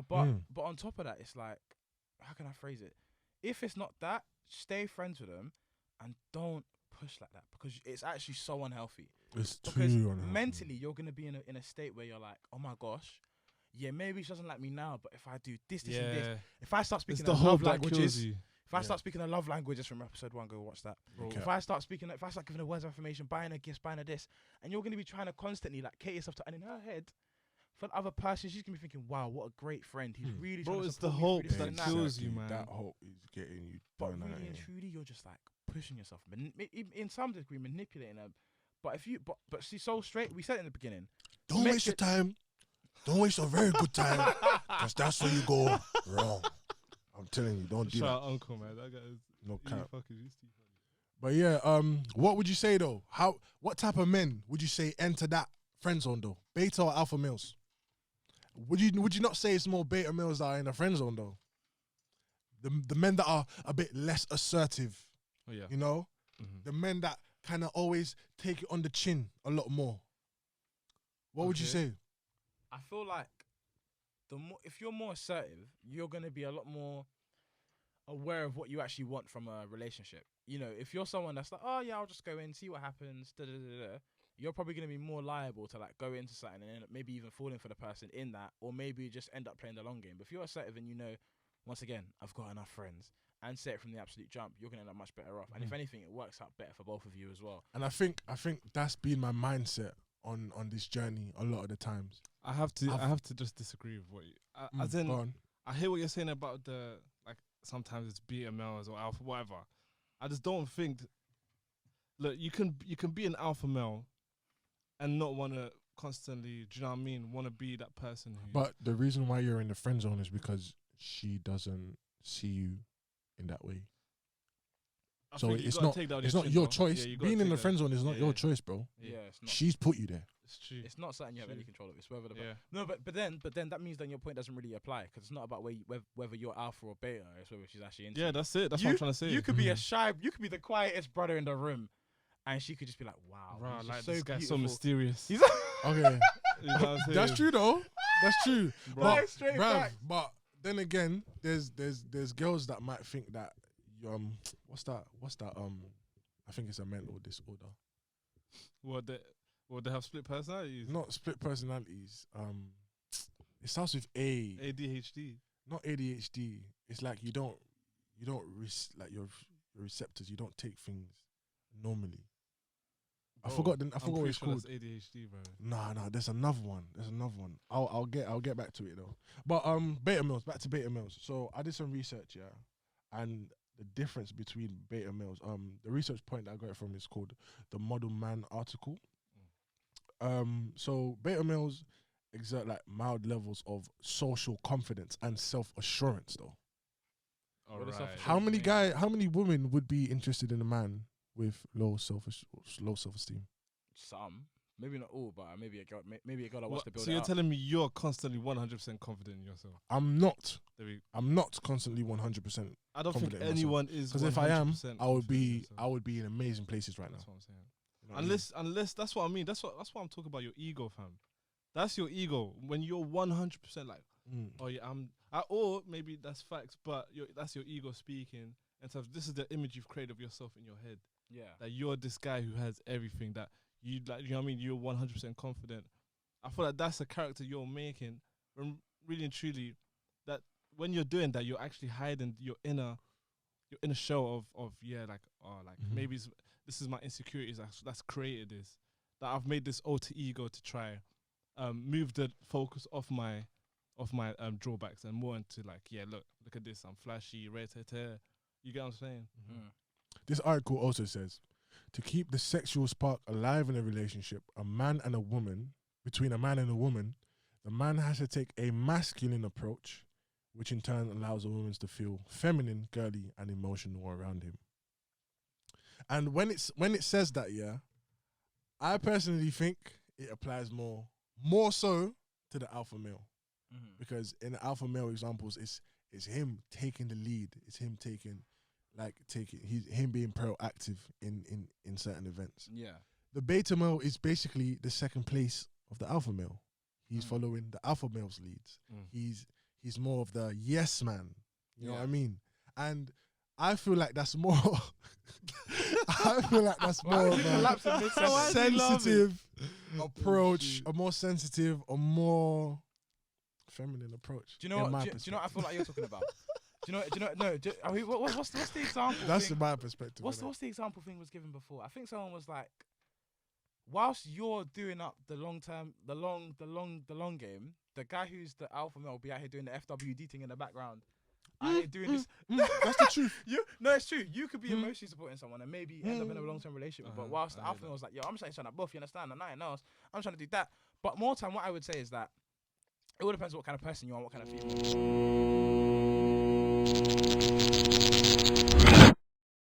but on top of that, it's like, how can I phrase it? If it's not that, stay friends with them, and don't push like that because it's actually so unhealthy. It's Because too unhealthy. mentally, you're gonna be in a state where you're like, oh my gosh, yeah, maybe she doesn't like me now, but if I do this, and this, if I start It's speaking the the hope love that kills languages, you. if I start speaking the love languages from episode 1, go watch that. Okay. If I start giving her words of affirmation, buying her gifts, buying her this, and you're gonna be trying to constantly like cater yourself to, and in her head, for the other person, she's gonna be thinking, wow, what a great friend. He's really Bro, trying to it's the support me hope through this that and kills you, man. That hope is getting you But done. really and truly, you're just like pushing yourself, in some degree, manipulating them. But if you, but she's so straight. We said it in the beginning. Don't waste your time. Don't waste a very good time, because that's where you go wrong. I'm telling you, don't do Shout that. out Uncle, man. That guy is No he cap. fucking used to. But yeah, what would you say though? What type of men would you say enter that friend zone though? Beta or alpha males? Would you not say it's more beta males that are in the friend zone though? The men that are a bit less assertive, Oh yeah. you know? Mhm. The men that kind of always take it on the chin a lot more. What would you Okay. say? I feel like if you're more assertive, you're gonna be a lot more aware of what you actually want from a relationship. You know, if you're someone that's like, oh yeah, I'll just go in, see what happens, you're probably gonna be more liable to like go into something and end up maybe even falling for the person in that, or maybe just end up playing the long game. But if you're assertive and you know, once again, I've got enough friends, and say it from the absolute jump, you're gonna end up much better off. And if anything, it works out better for both of you as well. And I think that's been my mindset on this journey a lot of the times. I have to just disagree with what you. As in, Go on. I hear what you're saying about the like. Sometimes it's beta males or alpha, whatever. I just don't think. Look, you can be an alpha male, and not want to constantly. Do you know what I mean? Want to be that person who. But the reason why you're in the friend zone is because she doesn't see you in that way. I So think you it's gotta not take that on it's your not chin, your though. choice. Yeah, you gotta Being in take the that- friend zone is not yeah. your choice, bro. Yeah, it's not. She's put you there. It's true. It's not something you have any True. control of. It's whether the Yeah. no, but then that means then your point doesn't really apply because it's not about whether you're alpha or beta. It's whether she's actually into. Yeah, you. that's it. That's what I'm trying to say. You could be a shy. You could be the quietest brother in the room, and she could just be like, "Wow, Bro, he's like just so this guy's so beautiful." mysterious. He's Okay. You know what I'm saying? That's true though. That's true. Bro. But, Like, straight bruv, back. but then again, there's girls that might think that what's that I think it's a mental disorder. What they have split personalities? Not split personalities. It starts with A. ADHD. Not ADHD. It's like you don't like your receptors. You don't take things normally. I Bro, forgot I'm what pretty it's sure called. that's ADHD, bro. Nah. There's another one. I'll get back to it though. But beta males. Back to beta males. So I did some research, yeah, and the difference between beta males. The research point that I got it from is called the Model Man article. So beta males exert like mild levels of social confidence and self-assurance though. All What does right. that How many women would be interested in a man with low self-esteem? Some, maybe not all, but maybe a girl that wants What, to build so it you're up. telling me you're constantly 100% confident in yourself? I'm not constantly 100%. I don't think Confident in myself. anyone is. Because if I am, 100% I would confident in be themselves. in amazing places right now. That's what I'm saying. You know what I mean? Unless that's what I mean. That's what I'm talking about. Your ego, fam. That's your ego. When you're 100% like, oh yeah, or maybe that's facts, but that's your ego speaking. And so this is the image you've created of yourself in your head. Yeah. That you're this guy who has everything. That you like. You know what I mean? You're 100% confident. I feel like that's a character you're making. When really and truly, that when you're doing that, you're actually hiding your inner shell of maybe this is my insecurities that's created this. that I've made this alter ego to try move the focus off my drawbacks and more into like, yeah, look at this, I'm flashy, red-headed. You get what I'm saying? Mm. This article also says, to keep the sexual spark alive in a relationship, between a man and a woman, the man has to take a masculine approach, which in turn allows a woman to feel feminine, girly, and emotional around him. And when it says that, yeah, I personally think it applies more so to the alpha male. Mm-hmm. Because in the alpha male examples, it's him taking the lead. It's him taking him being proactive in certain events. Yeah. The beta male is basically the second place of the alpha male. He's following the alpha male's leads. He's more of the yes man. You know what I mean? And I feel like that's more of a sensitive approach, a more sensitive, a more feminine approach. Do you know what? Do you know what I feel like you're talking about? Do you know? No. What's the example? That's thing? my perspective. What's the example thing was given before? I think someone was like, whilst you're doing up the long game, the guy who's the alpha male will be out here doing the FWD thing in the background. Out here doing this. That's the truth. No, it's true. You could be emotionally supporting someone and maybe end up in a long-term relationship. But whilst the alpha male was like, yo, I'm just trying to buff, you understand? And nothing else. I'm trying to do that. But more time, what I would say is that it all depends what kind of person you are, what kind of female.